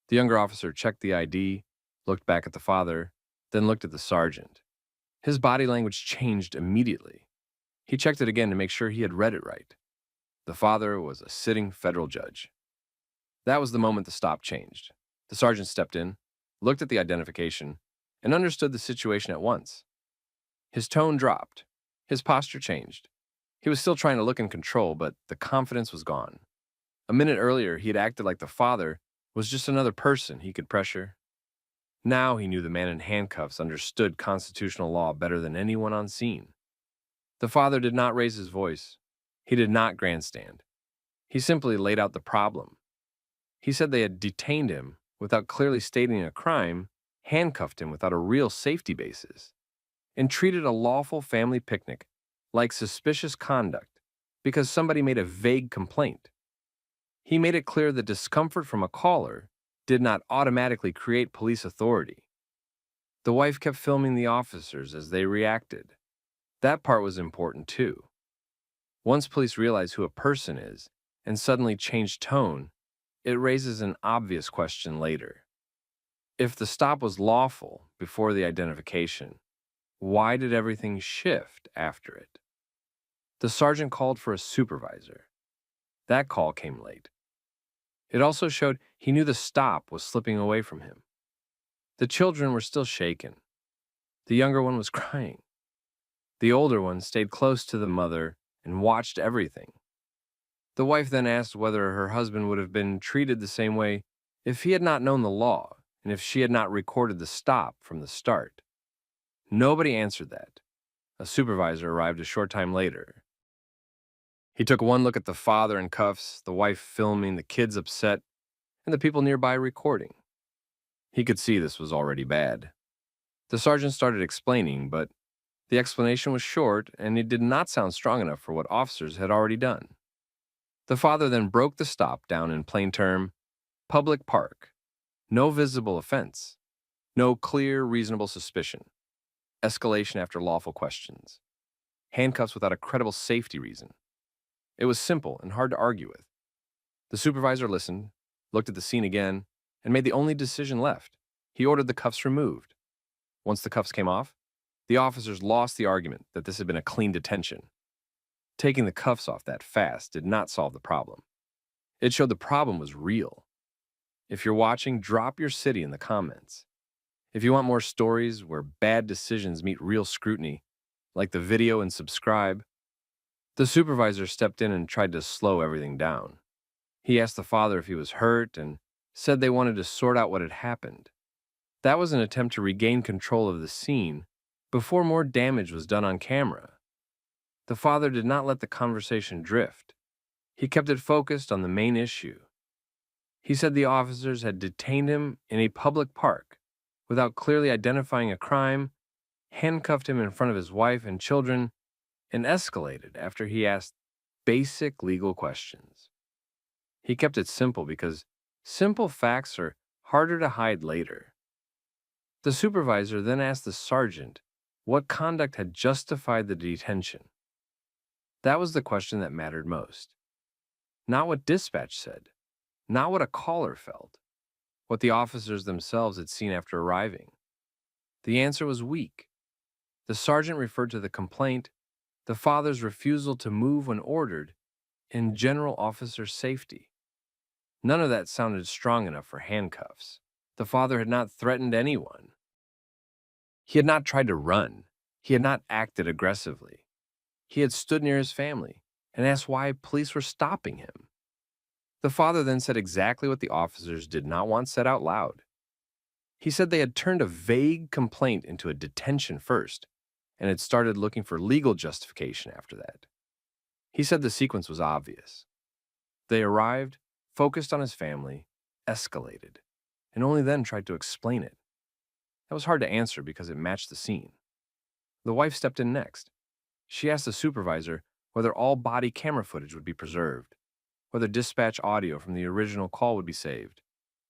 The younger officer checked the ID, looked back at the father, then looked at the sergeant. His body language changed immediately. He checked it again to make sure he had read it right. The father was a sitting federal judge. That was the moment the stop changed. The sergeant stepped in, looked at the identification, and understood the situation at once. His tone dropped. His posture changed. He was still trying to look in control, but the confidence was gone. A minute earlier, he had acted like the father was just another person he could pressure. Now he knew the man in handcuffs understood constitutional law better than anyone on scene. The father did not raise his voice. He did not grandstand. He simply laid out the problem. He said they had detained him without clearly stating a crime, handcuffed him without a real safety basis, and treated a lawful family picnic like suspicious conduct because somebody made a vague complaint. He made it clear that discomfort from a caller did not automatically create police authority. The wife kept filming the officers as they reacted. That part was important too. Once police realize who a person is and suddenly change tone, it raises an obvious question later. If the stop was lawful before the identification, why did everything shift after it? The sergeant called for a supervisor. That call came late. It also showed he knew the stop was slipping away from him. The children were still shaken. The younger one was crying. The older one stayed close to the mother and watched everything. The wife then asked whether her husband would have been treated the same way if he had not known the law and if she had not recorded the stop from the start. Nobody answered that. A supervisor arrived a short time later. He took one look at the father in cuffs, the wife filming, the kids upset, and the people nearby recording. He could see this was already bad. The sergeant started explaining, but the explanation was short and it did not sound strong enough for what officers had already done. The father then broke the stop down in plain term: public park, no visible offense, no clear, reasonable suspicion. escalation after lawful questions, handcuffs without a credible safety reason. It was simple and hard to argue with. The supervisor listened, looked at the scene again, and made the only decision left. He ordered the cuffs removed. Once the cuffs came off, the officers lost the argument that this had been a clean detention. Taking the cuffs off that fast did not solve the problem. It showed the problem was real. If you're watching, drop your city in the comments. If you want more stories where bad decisions meet real scrutiny, like the video and subscribe. The supervisor stepped in and tried to slow everything down. He asked the father if he was hurt and said they wanted to sort out what had happened. That was an attempt to regain control of the scene before more damage was done on camera. The father did not let the conversation drift. He kept it focused on the main issue. He said the officers had detained him in a public park without clearly identifying a crime, handcuffed him in front of his wife and children, and escalated after he asked basic legal questions. He kept it simple because simple facts are harder to hide later. The supervisor then asked the sergeant what conduct had justified the detention. That was the question that mattered most. Not what dispatch said, not what a caller felt, what the officers themselves had seen after arriving. The answer was weak. The sergeant referred to the complaint, the father's refusal to move when ordered, and general officer safety. None of that sounded strong enough for handcuffs. The father had not threatened anyone. He had not tried to run. He had not acted aggressively. He had stood near his family and asked why police were stopping him. The father then said exactly what the officers did not want said out loud. He said they had turned a vague complaint into a detention first and had started looking for legal justification after that. He said the sequence was obvious. They arrived, focused on his family, escalated, and only then tried to explain it. That was hard to answer because it matched the scene. The wife stepped in next. She asked the supervisor whether all body camera footage would be preserved, whether dispatch audio from the original call would be saved,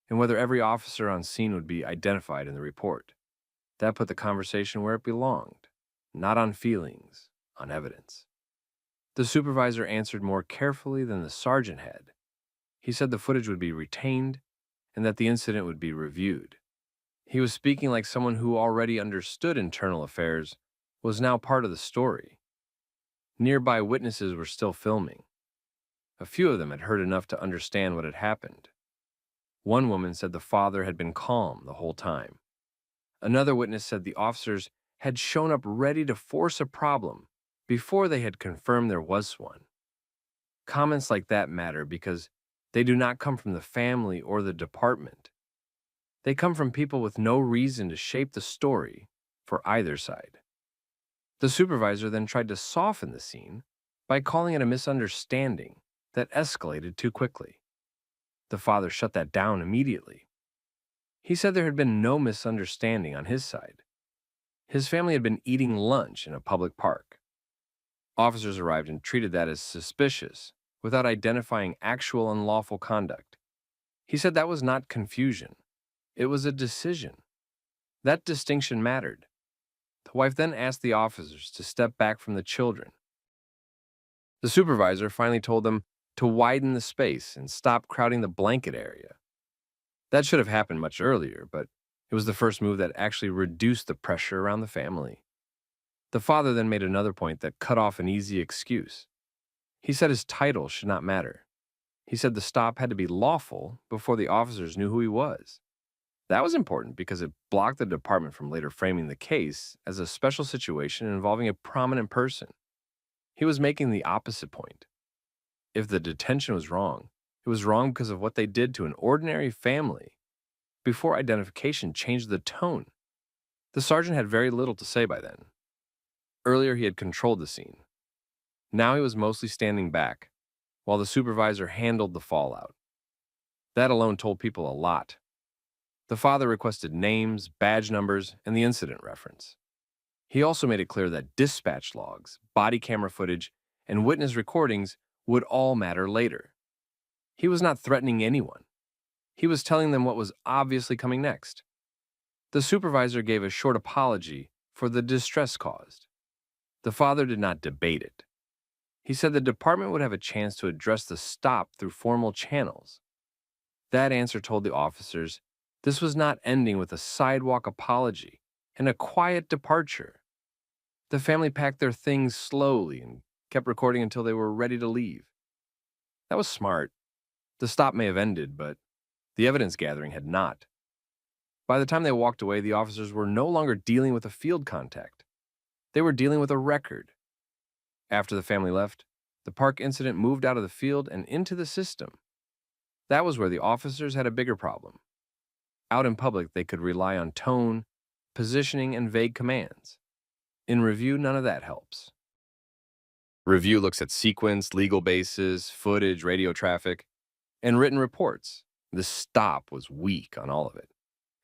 and whether every officer on scene would be identified in the report. That put the conversation where it belonged, not on feelings, on evidence. The supervisor answered more carefully than the sergeant had. He said the footage would be retained and that the incident would be reviewed. He was speaking like someone who already understood internal affairs was now part of the story. Nearby witnesses were still filming. A few of them had heard enough to understand what had happened. One woman said the father had been calm the whole time. Another witness said the officers had shown up ready to force a problem before they had confirmed there was one. Comments like that matter because they do not come from the family or the department. They come from people with no reason to shape the story for either side. The supervisor then tried to soften the scene by calling it a misunderstanding that escalated too quickly. The father shut that down immediately. He said there had been no misunderstanding on his side. His family had been eating lunch in a public park. Officers arrived and treated that as suspicious without identifying actual unlawful conduct. He said that was not confusion. It was a decision. That distinction mattered. The wife then asked the officers to step back from the children. The supervisor finally told them to widen the space and stop crowding the blanket area. That should have happened much earlier, but it was the first move that actually reduced the pressure around the family. The father then made another point that cut off an easy excuse. He said his title should not matter. He said the stop had to be lawful before the officers knew who he was. That was important because it blocked the department from later framing the case as a special situation involving a prominent person. He was making the opposite point. If the detention was wrong, it was wrong because of what they did to an ordinary family before identification changed the tone. The sergeant had very little to say by then. Earlier, he had controlled the scene. Now he was mostly standing back, while the supervisor handled the fallout. That alone told people a lot. The father requested names, badge numbers, and the incident reference. He also made it clear that dispatch logs, body camera footage, and witness recordings would all matter later. He was not threatening anyone. He was telling them what was obviously coming next. The supervisor gave a short apology for the distress caused. The father did not debate it. He said the department would have a chance to address the stop through formal channels. That answer told the officers this was not ending with a sidewalk apology and a quiet departure. The family packed their things slowly and kept recording until they were ready to leave. That was smart. The stop may have ended, but the evidence gathering had not. By the time they walked away, the officers were no longer dealing with a field contact. They were dealing with a record. After the family left, the park incident moved out of the field and into the system. That was where the officers had a bigger problem. Out in public, they could rely on tone, positioning, and vague commands. In review, none of that helps. Review looks at sequence, legal basis, footage, radio traffic, and written reports. The stop was weak on all of it.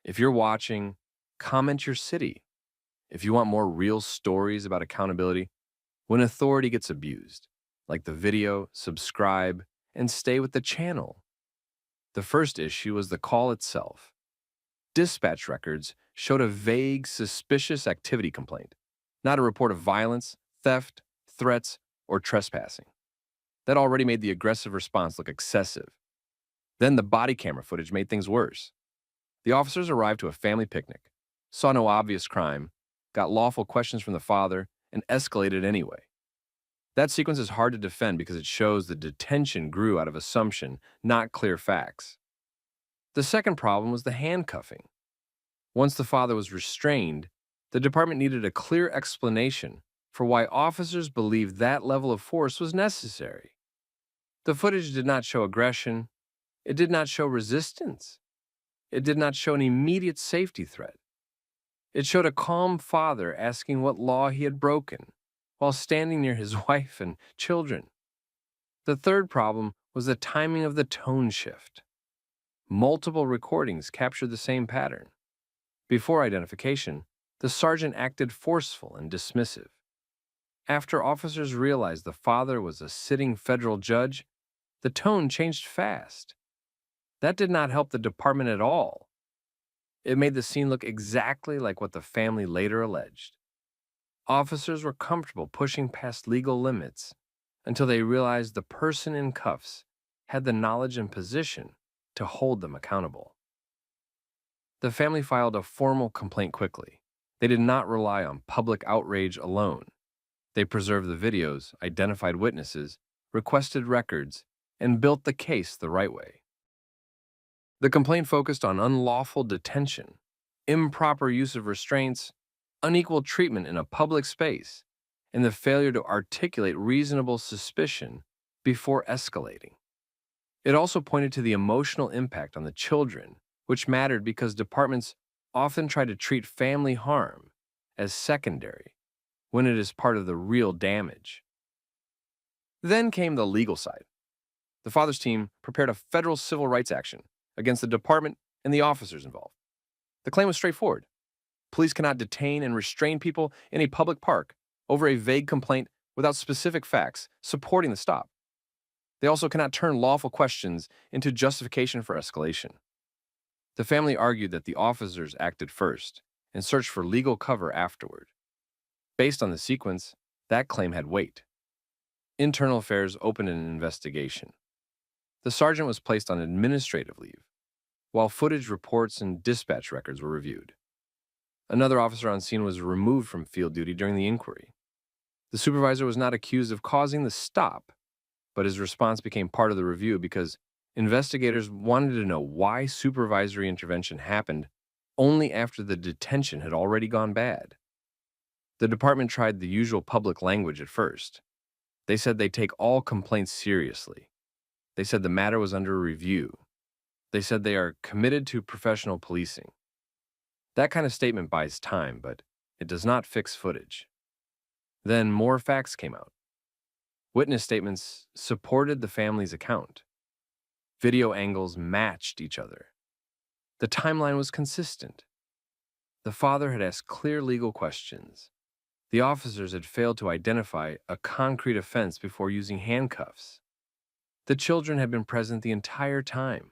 If you're watching, comment your city. If you want more real stories about accountability, when authority gets abused, like the video, subscribe, and stay with the channel. The first issue was the call itself. Dispatch records showed a vague, suspicious activity complaint, not a report of violence, theft, threats, or trespassing. That already made the aggressive response look excessive. Then the body camera footage made things worse. The officers arrived to a family picnic, saw no obvious crime, got lawful questions from the father, and escalated anyway. That sequence is hard to defend because it shows the detention grew out of assumption, not clear facts. The second problem was the handcuffing. Once the father was restrained, the department needed a clear explanation for why officers believed that level of force was necessary. The footage did not show aggression. It did not show resistance. It did not show an immediate safety threat. It showed a calm father asking what law he had broken while standing near his wife and children. The third problem was the timing of the tone shift. Multiple recordings captured the same pattern. Before identification, the sergeant acted forceful and dismissive. After officers realized the father was a sitting federal judge, the tone changed fast. That did not help the department at all. It made the scene look exactly like what the family later alleged. Officers were comfortable pushing past legal limits until they realized the person in cuffs had the knowledge and position to hold them accountable. The family filed a formal complaint quickly. They did not rely on public outrage alone. They preserved the videos, identified witnesses, requested records, and built the case the right way. The complaint focused on unlawful detention, improper use of restraints, unequal treatment in a public space, and the failure to articulate reasonable suspicion before escalating. It also pointed to the emotional impact on the children, which mattered because departments often try to treat family harm as secondary when it is part of the real damage. Then came the legal side. The father's team prepared a federal civil rights action against the department and the officers involved. The claim was straightforward. Police cannot detain and restrain people in a public park over a vague complaint without specific facts supporting the stop. They also cannot turn lawful questions into justification for escalation. The family argued that the officers acted first and searched for legal cover afterward. Based on the sequence, that claim had weight. Internal Affairs opened an investigation. The sergeant was placed on administrative leave, while footage reports and dispatch records were reviewed. Another officer on scene was removed from field duty during the inquiry. The supervisor was not accused of causing the stop, but his response became part of the review because investigators wanted to know why supervisory intervention happened only after the detention had already gone bad. The department tried the usual public language at first. They said they take all complaints seriously. They said the matter was under review. They said they are committed to professional policing. That kind of statement buys time, but it does not fix footage. Then more facts came out. Witness statements supported the family's account. Video angles matched each other. The timeline was consistent. The father had asked clear legal questions. The officers had failed to identify a concrete offense before using handcuffs. The children had been present the entire time.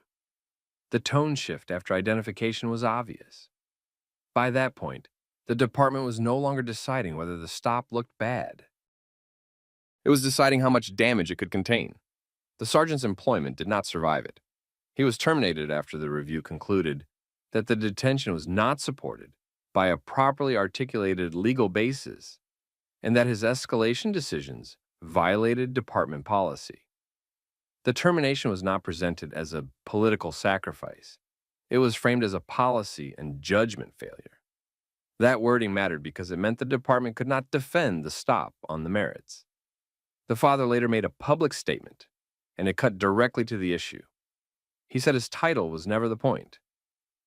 The tone shift after identification was obvious. By that point, The department was no longer deciding whether the stop looked bad. It was deciding how much damage it could contain. The sergeant's employment did not survive it. He was terminated after the review concluded that the detention was not supported by a properly articulated legal basis and that his escalation decisions violated department policy. The termination was not presented as a political sacrifice. It was framed as a policy and judgment failure. That wording mattered because it meant the department could not defend the stop on the merits. The father later made a public statement, and it cut directly to the issue. He said his title was never the point.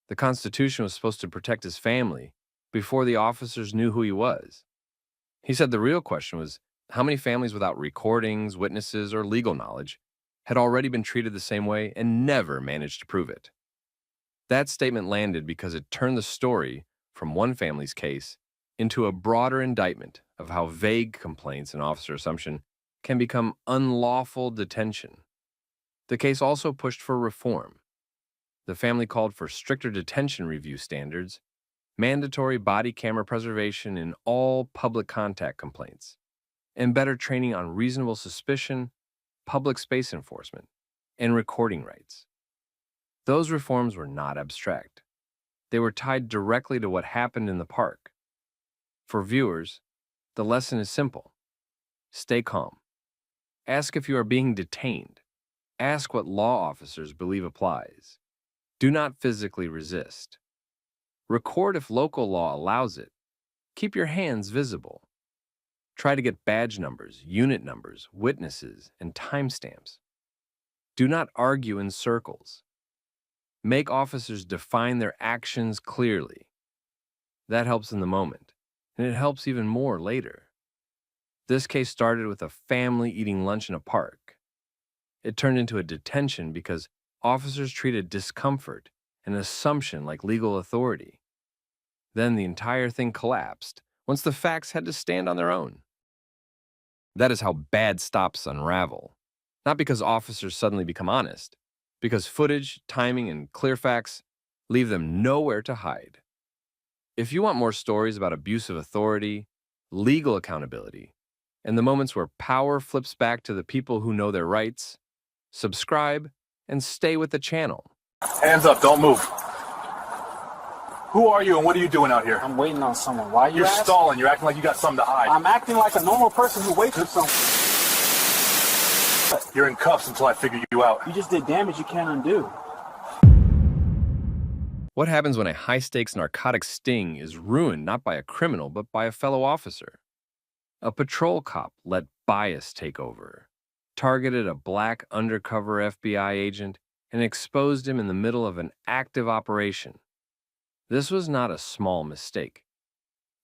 The Constitution was supposed to protect his family before the officers knew who he was. He said the real question was how many families without recordings, witnesses, or legal knowledge had already been treated the same way and never managed to prove it. That statement landed because it turned the story from one family's case into a broader indictment of how vague complaints and officer assumption can become unlawful detention. The case also pushed for reform. The family called for stricter detention review standards, mandatory body camera preservation in all public contact complaints, and better training on reasonable suspicion, public space enforcement, and recording rights. Those reforms were not abstract. They were tied directly to what happened in the park. For viewers, the lesson is simple. Stay calm. Ask if you are being detained. Ask what law officers believe applies. Do not physically resist. Record if local law allows it. Keep your hands visible. Try to get badge numbers, unit numbers, witnesses, and timestamps. Do not argue in circles. Make officers define their actions clearly. That helps in the moment, and it helps even more later. This case started with a family eating lunch in a park. It turned into a detention because officers treated discomfort and assumption like legal authority. Then the entire thing collapsed once the facts had to stand on their own. That is how bad stops unravel. Not because officers suddenly become honest, because footage, timing, and clear facts leave them nowhere to hide. If you want more stories about abuse of authority, legal accountability, and the moments where power flips back to the people who know their rights, subscribe and stay with the channel. Hands up, don't move. Who are you and what are you doing out here? I'm waiting on someone. Why you You're asking? stalling. You're acting like you got something to hide. I'm acting like a normal person who waits for something. You're in cuffs until I figure you out. You just did damage you can't undo. What happens when a high-stakes narcotic sting is ruined not by a criminal but by a fellow officer? A patrol cop let bias take over, targeted a black undercover FBI agent, and exposed him in the middle of an active operation. This was not a small mistake.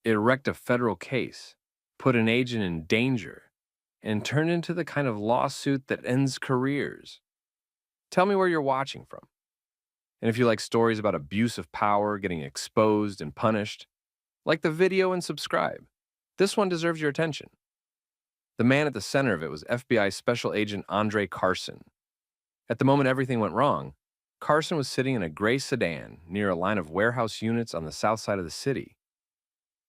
It wrecked a federal case, put an agent in danger, and turned into the kind of lawsuit that ends careers. Tell me where you're watching from. And if you like stories about abuse of power, getting exposed and punished, like the video and subscribe. This one deserves your attention. The man at the center of it was FBI Special Agent Andre Carson. At the moment everything went wrong, Carson was sitting in a gray sedan near a line of warehouse units on the south side of the city.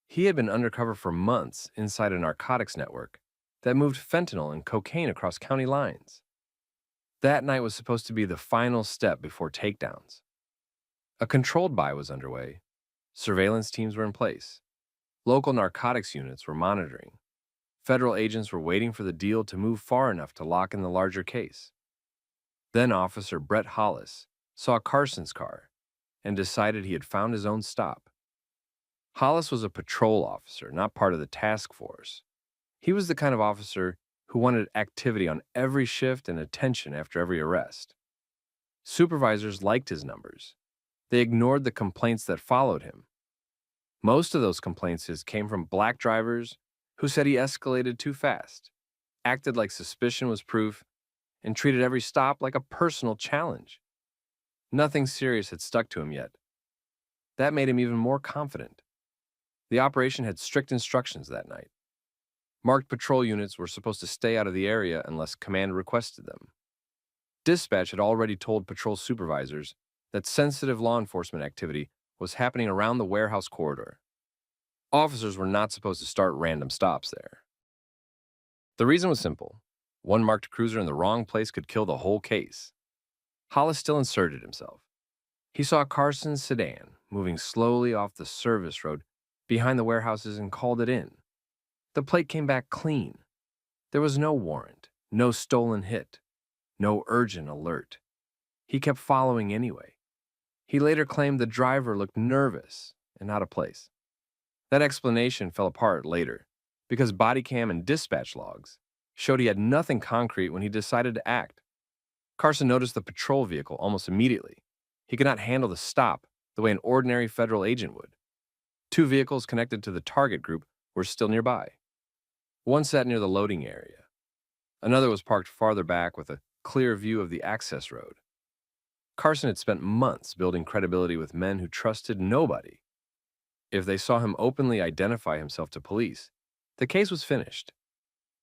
He had been undercover for months inside a narcotics network that moved fentanyl and cocaine across county lines. That night was supposed to be the final step before takedowns. A controlled buy was underway. Surveillance teams were in place. Local narcotics units were monitoring. Federal agents were waiting for the deal to move far enough to lock in the larger case. Then Officer Brett Hollis saw Carson's car and decided he had found his own stop. Hollis was a patrol officer, not part of the task force. He was the kind of officer who wanted activity on every shift and attention after every arrest. Supervisors liked his numbers. They ignored the complaints that followed him. Most of those complaints came from black drivers who said he escalated too fast, acted like suspicion was proof, and treated every stop like a personal challenge. Nothing serious had stuck to him yet. That made him even more confident. The operation had strict instructions that night. Marked patrol units were supposed to stay out of the area unless command requested them. Dispatch had already told patrol supervisors that sensitive law enforcement activity was happening around the warehouse corridor. Officers were not supposed to start random stops there. The reason was simple. One marked cruiser in the wrong place could kill the whole case. Hollis still inserted himself. He saw Carson's sedan moving slowly off the service road behind the warehouses and called it in. The plate came back clean. There was no warrant, no stolen hit, no urgent alert. He kept following anyway. He later claimed the driver looked nervous and out of place. That explanation fell apart later because Bodycam and dispatch logs showed he had nothing concrete when he decided to act. Carson noticed the patrol vehicle almost immediately. He could not handle the stop the way an ordinary federal agent would. 2 vehicles connected to the target group were still nearby. One sat near the loading area. Another was parked farther back with a clear view of the access road. Carson had spent months building credibility with men who trusted nobody. If they saw him openly identify himself to police, the case was finished.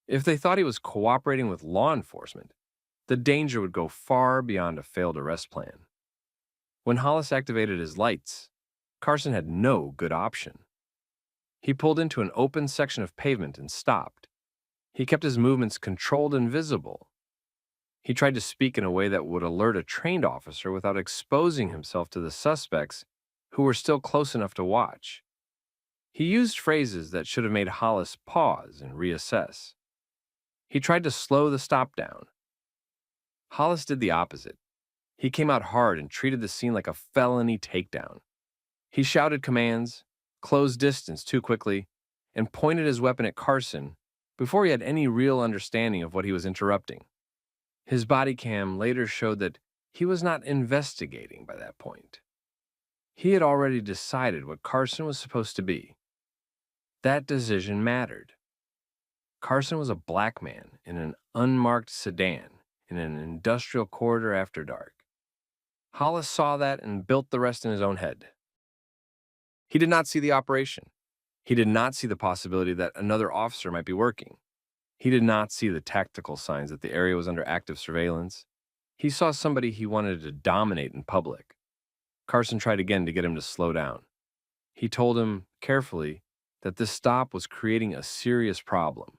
If they thought he was cooperating with law enforcement, the danger would go far beyond a failed arrest plan. When Hollis activated his lights, Carson had no good option. He pulled into an open section of pavement and stopped. He kept his movements controlled and visible. He tried to speak in a way that would alert a trained officer without exposing himself to the suspects who were still close enough to watch. He used phrases that should have made Hollis pause and reassess. He tried to slow the stop down. Hollis did the opposite. He came out hard and treated the scene like a felony takedown. He shouted commands, closed distance too quickly, and pointed his weapon at Carson before he had any real understanding of what he was interrupting. His body cam later showed that he was not investigating by that point. He had already decided what Carson was supposed to be. That decision mattered. Carson was a black man in an unmarked sedan in an industrial corridor after dark. Hollis saw that and built the rest in his own head. He did not see the operation. He did not see the possibility that another officer might be working. He did not see the tactical signs that the area was under active surveillance. He saw somebody he wanted to dominate in public. Carson tried again to get him to slow down. He told him, carefully, that this stop was creating a serious problem.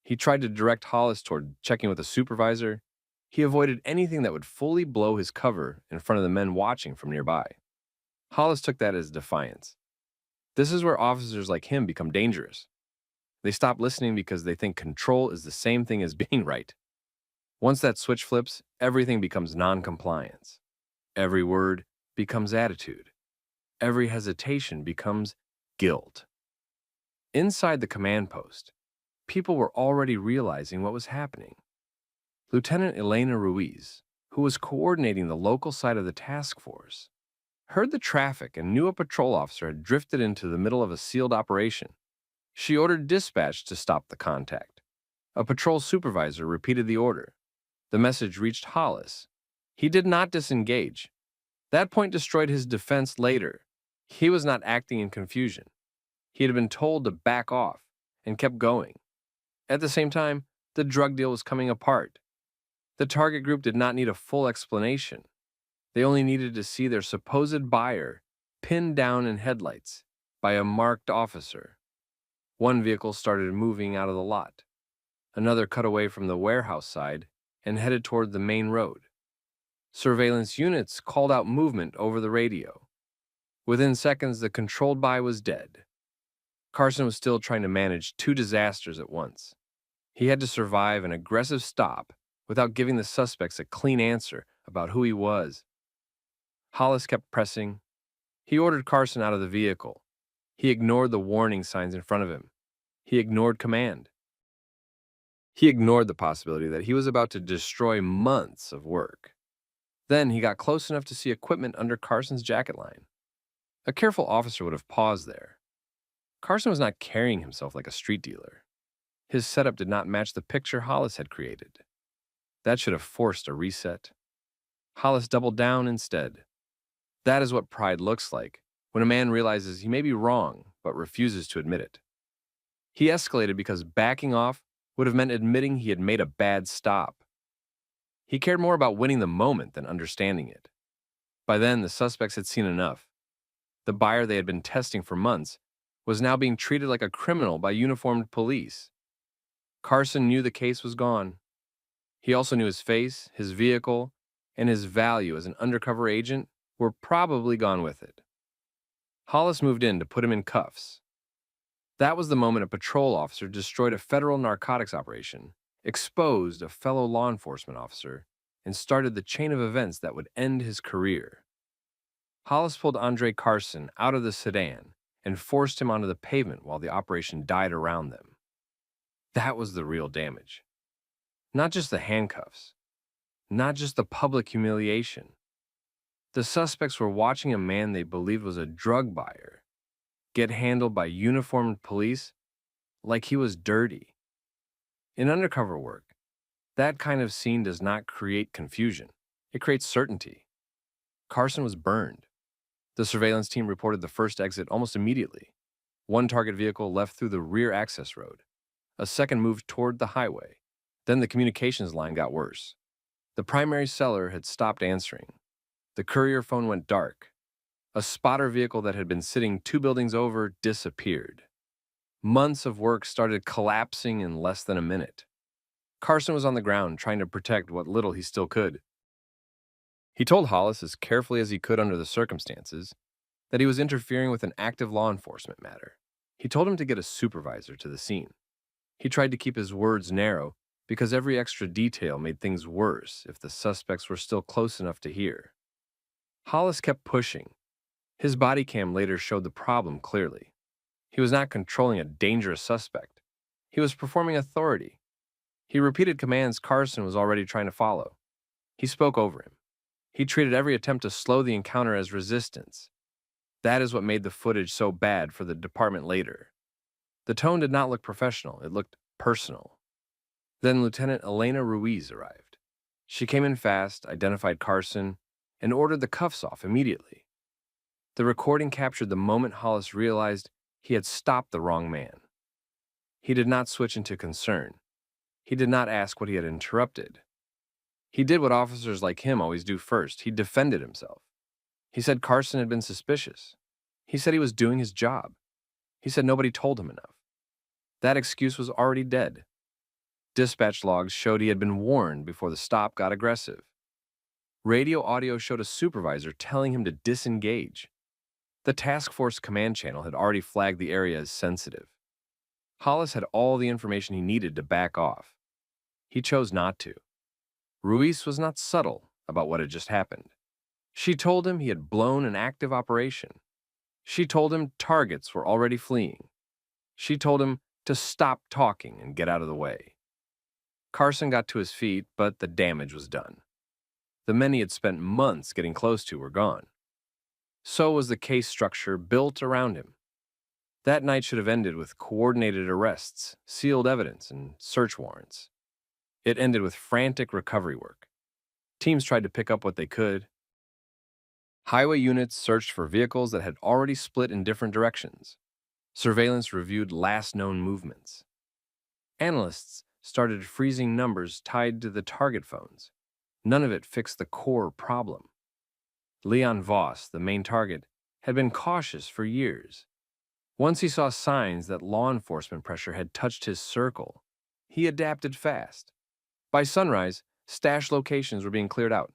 He tried to direct Hollis toward checking with a supervisor. He avoided anything that would fully blow his cover in front of the men watching from nearby. Hollis took that as defiance. This is where officers like him become dangerous. They stop listening because they think control is the same thing as being right. Once that switch flips, everything becomes non-compliance. Every word becomes attitude. Every hesitation becomes guilt. Inside the command post, people were already realizing what was happening. Lieutenant Elena Ruiz, who was coordinating the local side of the task force, heard the traffic and knew a patrol officer had drifted into the middle of a sealed operation. She ordered dispatch to stop the contact. A patrol supervisor repeated the order. The message reached Hollis. He did not disengage. That point destroyed his defense later. He was not acting in confusion. He had been told to back off and kept going. At the same time, the drug deal was coming apart. The target group did not need a full explanation. They only needed to see their supposed buyer pinned down in headlights by a marked officer. One vehicle started moving out of the lot. Another cut away from the warehouse side and headed toward the main road. Surveillance units called out movement over the radio. Within seconds, the controlled buy was dead. Carson was still trying to manage 2 disasters at once. He had to survive an aggressive stop without giving the suspects a clean answer about who he was. Hollis kept pressing. He ordered Carson out of the vehicle. He ignored the warning signs in front of him. He ignored command. He ignored the possibility that he was about to destroy months of work. Then he got close enough to see equipment under Carson's jacket line. A careful officer would have paused there. Carson was not carrying himself like a street dealer. His setup did not match the picture Hollis had created. That should have forced a reset. Hollis doubled down instead. That is what pride looks like, when a man realizes he may be wrong but refuses to admit it. He escalated because backing off would have meant admitting he had made a bad stop. He cared more about winning the moment than understanding it. By then, the suspects had seen enough. The buyer they had been testing for months was now being treated like a criminal by uniformed police. Carson knew the case was gone. He also knew his face, his vehicle, and his value as an undercover agent were probably gone with it. Hollis moved in to put him in cuffs. That was the moment a patrol officer destroyed a federal narcotics operation, exposed a fellow law enforcement officer, and started the chain of events that would end his career. Hollis pulled Andre Carson out of the sedan and forced him onto the pavement while the operation died around them. That was the real damage. Not just the handcuffs, not just the public humiliation. The suspects were watching a man they believed was a drug buyer get handled by uniformed police like he was dirty. In undercover work, that kind of scene does not create confusion. It creates certainty. Carson was burned. The surveillance team reported the first exit almost immediately. One target vehicle left through the rear access road. A second moved toward the highway. Then the communications line got worse. The primary seller had stopped answering. The courier phone went dark. A spotter vehicle that had been sitting 2 buildings over disappeared. Months of work started collapsing in less than a minute. Carson was on the ground trying to protect what little he still could. He told Hollis as carefully as he could under the circumstances that he was interfering with an active law enforcement matter. He told him to get a supervisor to the scene. He tried to keep his words narrow because every extra detail made things worse if the suspects were still close enough to hear. Hollis kept pushing. His body cam later showed the problem clearly. He was not controlling a dangerous suspect. He was performing authority. He repeated commands Carson was already trying to follow. He spoke over him. He treated every attempt to slow the encounter as resistance. That is what made the footage so bad for the department later. The tone did not look professional, it looked personal. Then Lieutenant Elena Ruiz arrived. She came in fast, identified Carson, and ordered the cuffs off immediately. The recording captured the moment Hollis realized he had stopped the wrong man. He did not switch into concern. He did not ask what he had interrupted. He did what officers like him always do first. He defended himself. He said Carson had been suspicious. He said he was doing his job. He said nobody told him enough. That excuse was already dead. Dispatch logs showed he had been warned before the stop got aggressive. Radio audio showed a supervisor telling him to disengage. The task force command channel had already flagged the area as sensitive. Hollis had all the information he needed to back off. He chose not to. Ruiz was not subtle about what had just happened. She told him he had blown an active operation. She told him targets were already fleeing. She told him to stop talking and get out of the way. Carson got to his feet, but the damage was done. The men he had spent months getting close to were gone. So was the case structure built around him. That night should have ended with coordinated arrests, sealed evidence, and search warrants. It ended with frantic recovery work. Teams tried to pick up what they could. Highway units searched for vehicles that had already split in different directions. Surveillance reviewed last known movements. Analysts started freezing numbers tied to the target phones. None of it fixed the core problem. Leon Voss, the main target, had been cautious for years. Once he saw signs that law enforcement pressure had touched his circle, he adapted fast. By sunrise, stash locations were being cleared out.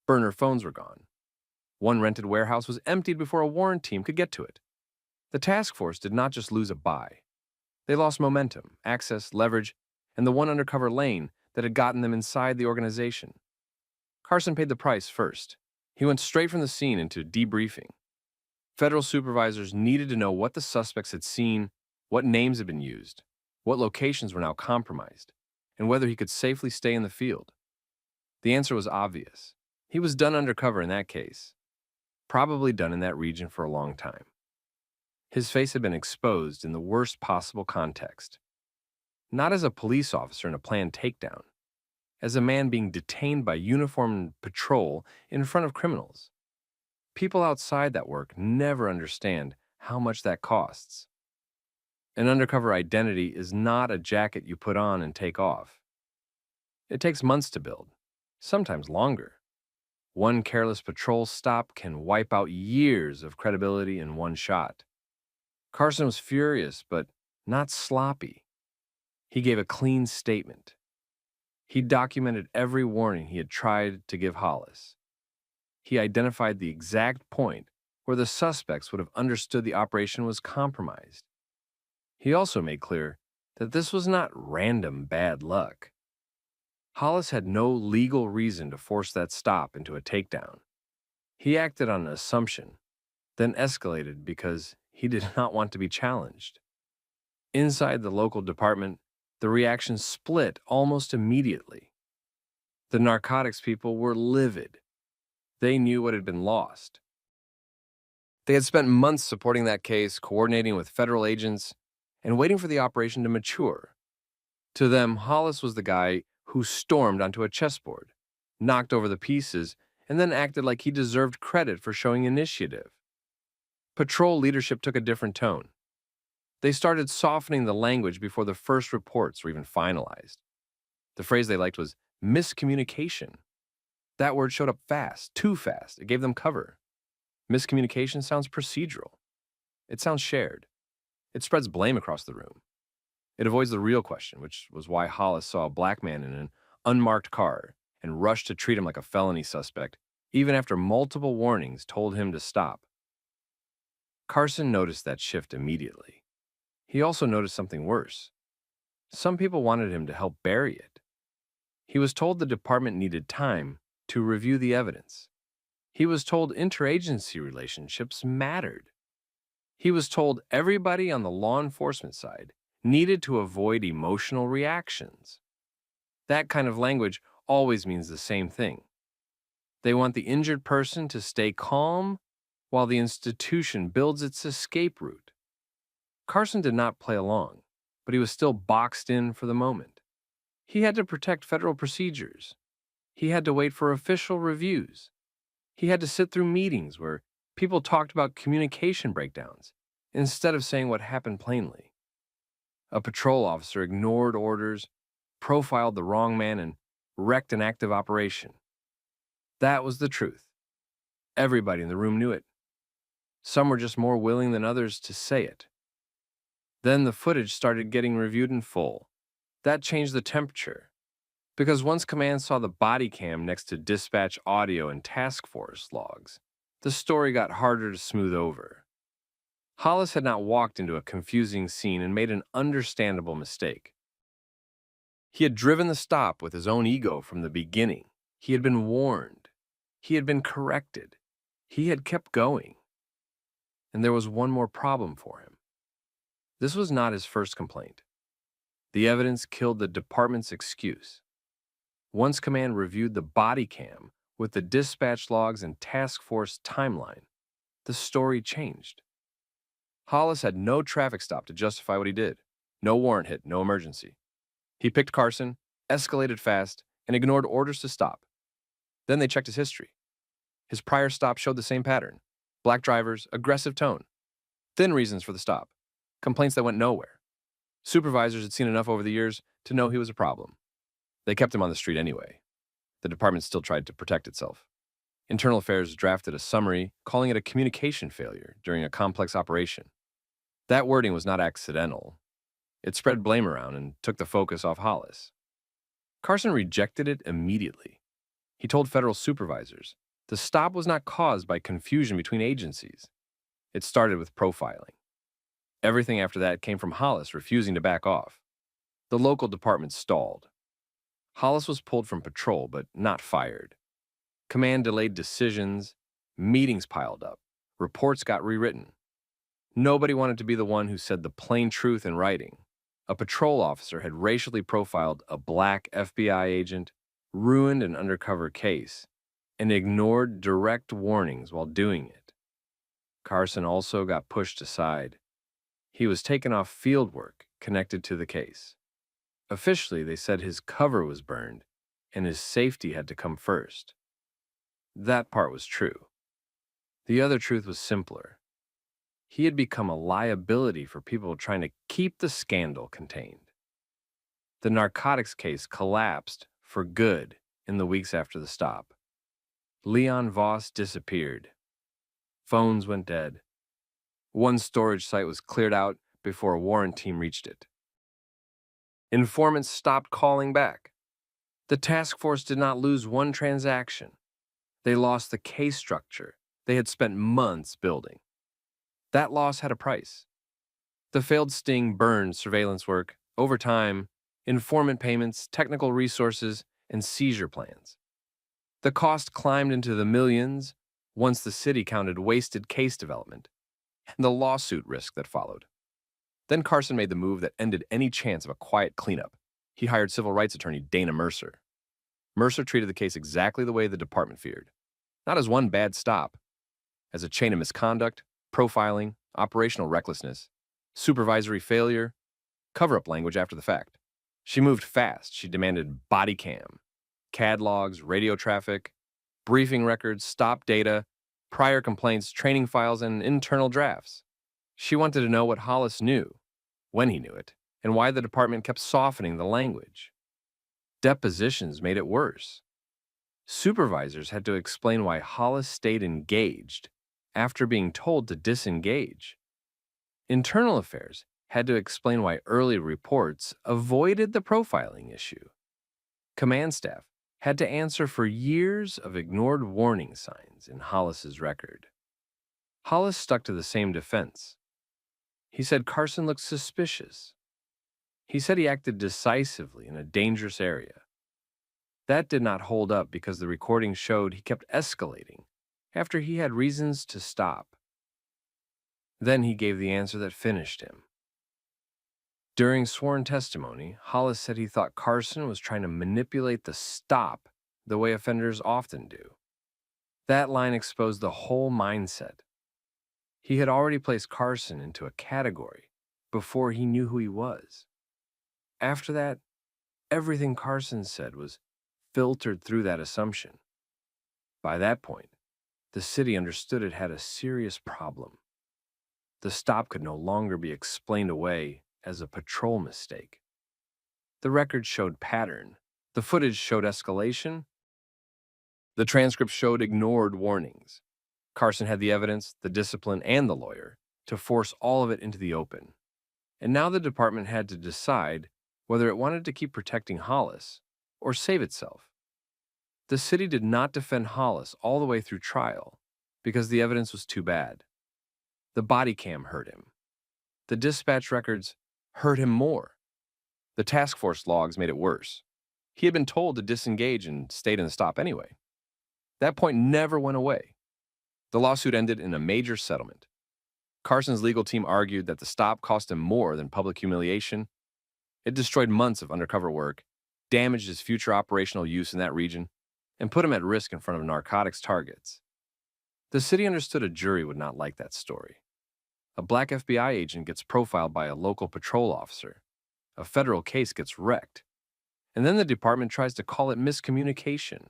Burner phones were gone. One rented warehouse was emptied before a warrant team could get to it. The task force did not just lose a buy. They lost momentum, access, leverage, and the one undercover lane that had gotten them inside the organization. Carson paid the price first. He went straight from the scene into debriefing. Federal supervisors needed to know what the suspects had seen, what names had been used, what locations were now compromised, and whether he could safely stay in the field. The answer was obvious. He was done undercover in that case, probably done in that region for a long time. His face had been exposed in the worst possible context. Not as a police officer in a planned takedown, as a man being detained by uniformed patrol in front of criminals. People outside that work never understand how much that costs. An undercover identity is not a jacket you put on and take off. It takes months to build, sometimes longer. One careless patrol stop can wipe out years of credibility in one shot. Carson was furious, but not sloppy. He gave a clean statement. He documented every warning he had tried to give Hollis. He identified the exact point where the suspects would have understood the operation was compromised. He also made clear that this was not random bad luck. Hollis had no legal reason to force that stop into a takedown. He acted on an assumption, then escalated because he did not want to be challenged. Inside the local department, the reaction split almost immediately. The narcotics people were livid. They knew what had been lost. They had spent months supporting that case, coordinating with federal agents, and waiting for the operation to mature. To them, Hollis was the guy who stormed onto a chessboard, knocked over the pieces, and then acted like he deserved credit for showing initiative. Patrol leadership took a different tone. They started softening the language before the first reports were even finalized. The phrase they liked was miscommunication. That word showed up fast, too fast. It gave them cover. Miscommunication sounds procedural. It sounds shared. It spreads blame across the room. It avoids the real question, which was why Hollis saw a black man in an unmarked car and rushed to treat him like a felony suspect, even after multiple warnings told him to stop. Carson noticed that shift immediately. He also noticed something worse. Some people wanted him to help bury it. He was told the department needed time to review the evidence. He was told interagency relationships mattered. He was told everybody on the law enforcement side needed to avoid emotional reactions. That kind of language always means the same thing. They want the injured person to stay calm while the institution builds its escape route. Carson did not play along, but he was still boxed in for the moment. He had to protect federal procedures. He had to wait for official reviews. He had to sit through meetings where people talked about communication breakdowns instead of saying what happened plainly. A patrol officer ignored orders, profiled the wrong man, and wrecked an active operation. That was the truth. Everybody in the room knew it. Some were just more willing than others to say it. Then the footage started getting reviewed in full. That changed the temperature. Because once command saw the body cam next to dispatch audio and task force logs, the story got harder to smooth over. Hollis had not walked into a confusing scene and made an understandable mistake. He had driven the stop with his own ego from the beginning. He had been warned. He had been corrected. He had kept going. And there was one more problem for him. This was not his first complaint. The evidence killed the department's excuse. Once command reviewed the body cam with the dispatch logs and task force timeline, the story changed. Hollis had no traffic stop to justify what he did. No warrant hit, no emergency. He picked Carson, escalated fast, and ignored orders to stop. Then they checked his history. His prior stop showed the same pattern. Black drivers, aggressive tone. Thin reasons for the stop. Complaints that went nowhere. Supervisors had seen enough over the years to know he was a problem. They kept him on the street anyway. The department still tried to protect itself. Internal Affairs drafted a summary calling it a communication failure during a complex operation. That wording was not accidental. It spread blame around and took the focus off Hollis. Carson rejected it immediately. He told federal supervisors the stop was not caused by confusion between agencies. It started with profiling. Everything after that came from Hollis refusing to back off. The local department stalled. Hollis was pulled from patrol, but not fired. Command delayed decisions, meetings piled up, reports got rewritten. Nobody wanted to be the one who said the plain truth in writing. A patrol officer had racially profiled a black FBI agent, ruined an undercover case, and ignored direct warnings while doing it. Carson also got pushed aside. He was taken off field work connected to the case. Officially, they said his cover was burned and his safety had to come first. That part was true. The other truth was simpler. He had become a liability for people trying to keep the scandal contained. The narcotics case collapsed for good in the weeks after the stop. Leon Voss disappeared. Phones went dead. One storage site was cleared out before a warrant team reached it. Informants stopped calling back. The task force did not lose one transaction. They lost the case structure they had spent months building. That loss had a price. The failed sting burned surveillance work, overtime, informant payments, technical resources, and seizure plans. The cost climbed into the millions once the city counted wasted case development and the lawsuit risk that followed. Then Carson made the move that ended any chance of a quiet cleanup. He hired civil rights attorney Dana Mercer. Mercer treated the case exactly the way the department feared. Not as one bad stop, as a chain of misconduct, profiling, operational recklessness, supervisory failure, cover-up language after the fact. She moved fast. She demanded Bodycam, CAD logs, radio traffic, briefing records, stop data, prior complaints, training files, and internal drafts. She wanted to know what Hollis knew, when he knew it, and why the department kept softening the language. Depositions made it worse. Supervisors had to explain why Hollis stayed engaged after being told to disengage. Internal affairs had to explain why early reports avoided the profiling issue. Command staff had to answer for years of ignored warning signs in Hollis's record. Hollis stuck to the same defense. He said Carson looked suspicious. He said he acted decisively in a dangerous area. That did not hold up because the recording showed he kept escalating after he had reasons to stop. Then he gave the answer that finished him. During sworn testimony, Hollis said he thought Carson was trying to manipulate the stop the way offenders often do. That line exposed the whole mindset. He had already placed Carson into a category before he knew who he was. After that, everything Carson said was filtered through that assumption. By that point, the city understood it had a serious problem. The stop could no longer be explained away as a patrol mistake. The record showed pattern. The footage showed escalation. The transcript showed ignored warnings. Carson had the evidence, the discipline, and the lawyer to force all of it into the open. And now the department had to decide whether it wanted to keep protecting Hollis or save itself. The city did not defend Hollis all the way through trial because the evidence was too bad. The body cam hurt him. The dispatch records hurt him more. The task force logs made it worse. He had been told to disengage and stayed in the stop anyway. That point never went away. The lawsuit ended in a major settlement. Carson's legal team argued that the stop cost him more than public humiliation. It destroyed months of undercover work, damaged his future operational use in that region, and put him at risk in front of narcotics targets. The city understood a jury would not like that story. A black FBI agent gets profiled by a local patrol officer. A federal case gets wrecked. And then the department tries to call it miscommunication.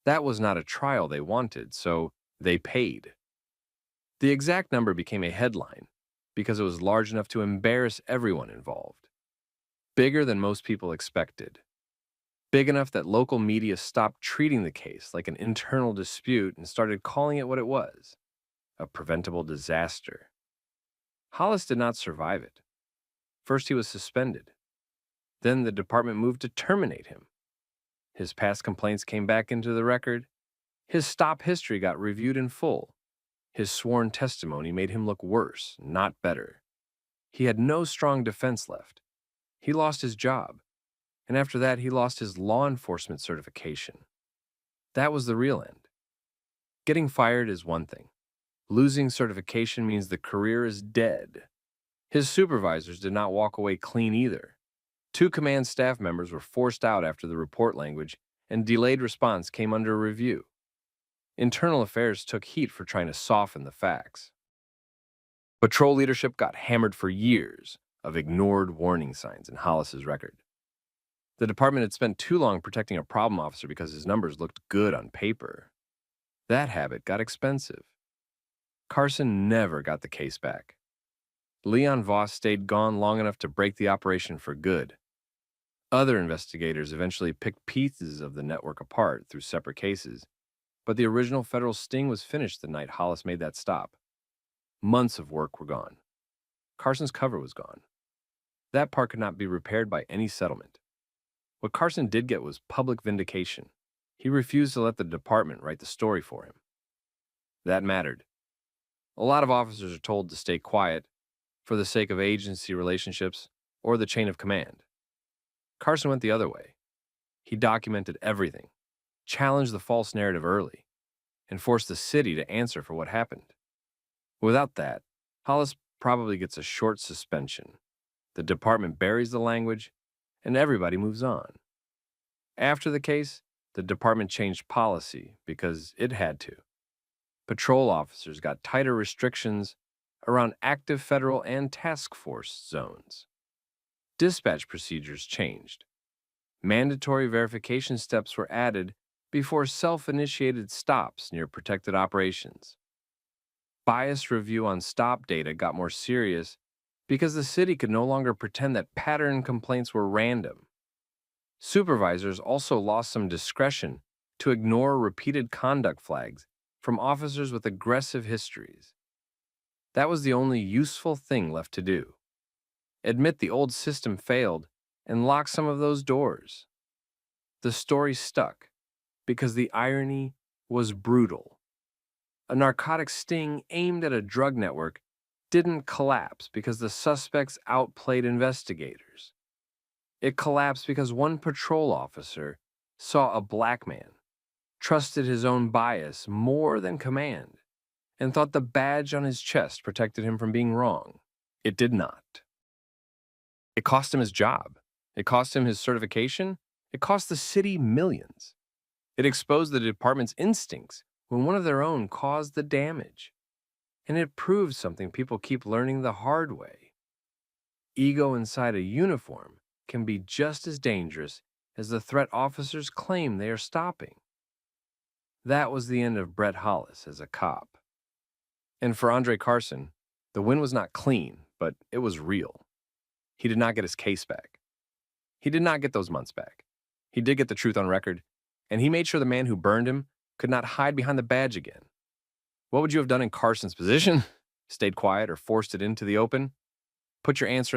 That was not a trial they wanted, so they paid. The exact number became a headline because it was large enough to embarrass everyone involved. Bigger than most people expected. Big enough that local media stopped treating the case like an internal dispute and started calling it what it was, a preventable disaster. Hollis did not survive it. First, he was suspended. Then the department moved to terminate him. His past complaints came back into the record. His stop history got reviewed in full. His sworn testimony made him look worse, not better. He had no strong defense left. He lost his job. And after that, he lost his law enforcement certification. That was the real end. Getting fired is one thing. Losing certification means the career is dead. His supervisors did not walk away clean either. 2 command staff members were forced out after the report language, and delayed response came under review. Internal affairs took heat for trying to soften the facts. Patrol leadership got hammered for years of ignored warning signs in Hollis's record. The department had spent too long protecting a problem officer because his numbers looked good on paper. That habit got expensive. Carson never got the case back. Leon Voss stayed gone long enough to break the operation for good. Other investigators eventually picked pieces of the network apart through separate cases, but the original federal sting was finished the night Hollis made that stop. Months of work were gone. Carson's cover was gone. That part could not be repaired by any settlement. What Carson did get was public vindication. He refused to let the department write the story for him. That mattered. A lot of officers are told to stay quiet for the sake of agency relationships or the chain of command. Carson went the other way. He documented everything, challenged the false narrative early, and forced the city to answer for what happened. Without that, Hollis probably gets a short suspension. The department buries the language, and everybody moves on. After the case, the department changed policy because it had to. Patrol officers got tighter restrictions around active federal and task force zones. Dispatch procedures changed. Mandatory verification steps were added before self-initiated stops near protected operations. Bias review on stop data got more serious because the city could no longer pretend that pattern complaints were random. Supervisors also lost some discretion to ignore repeated conduct flags from officers with aggressive histories. That was the only useful thing left to do. Admit the old system failed and lock some of those doors. The story stuck because the irony was brutal. A narcotics sting aimed at a drug network didn't collapse because the suspects outplayed investigators. It collapsed because one patrol officer saw a black man, trusted his own bias more than command, and thought the badge on his chest protected him from being wrong. It did not. It cost him his job. It cost him his certification. It cost the city millions. It exposed the department's instincts when one of their own caused the damage. And it proved something people keep learning the hard way. Ego inside a uniform can be just as dangerous as the threat officers claim they are stopping. That was the end of Brett Hollis as a cop. And for Andre Carson, the win was not clean, but it was real. He did not get his case back. He did not get those months back. He did get the truth on record, and he made sure the man who burned him could not hide behind the badge again. What would you have done in Carson's position? Stayed quiet or forced it into the open? Put your answer in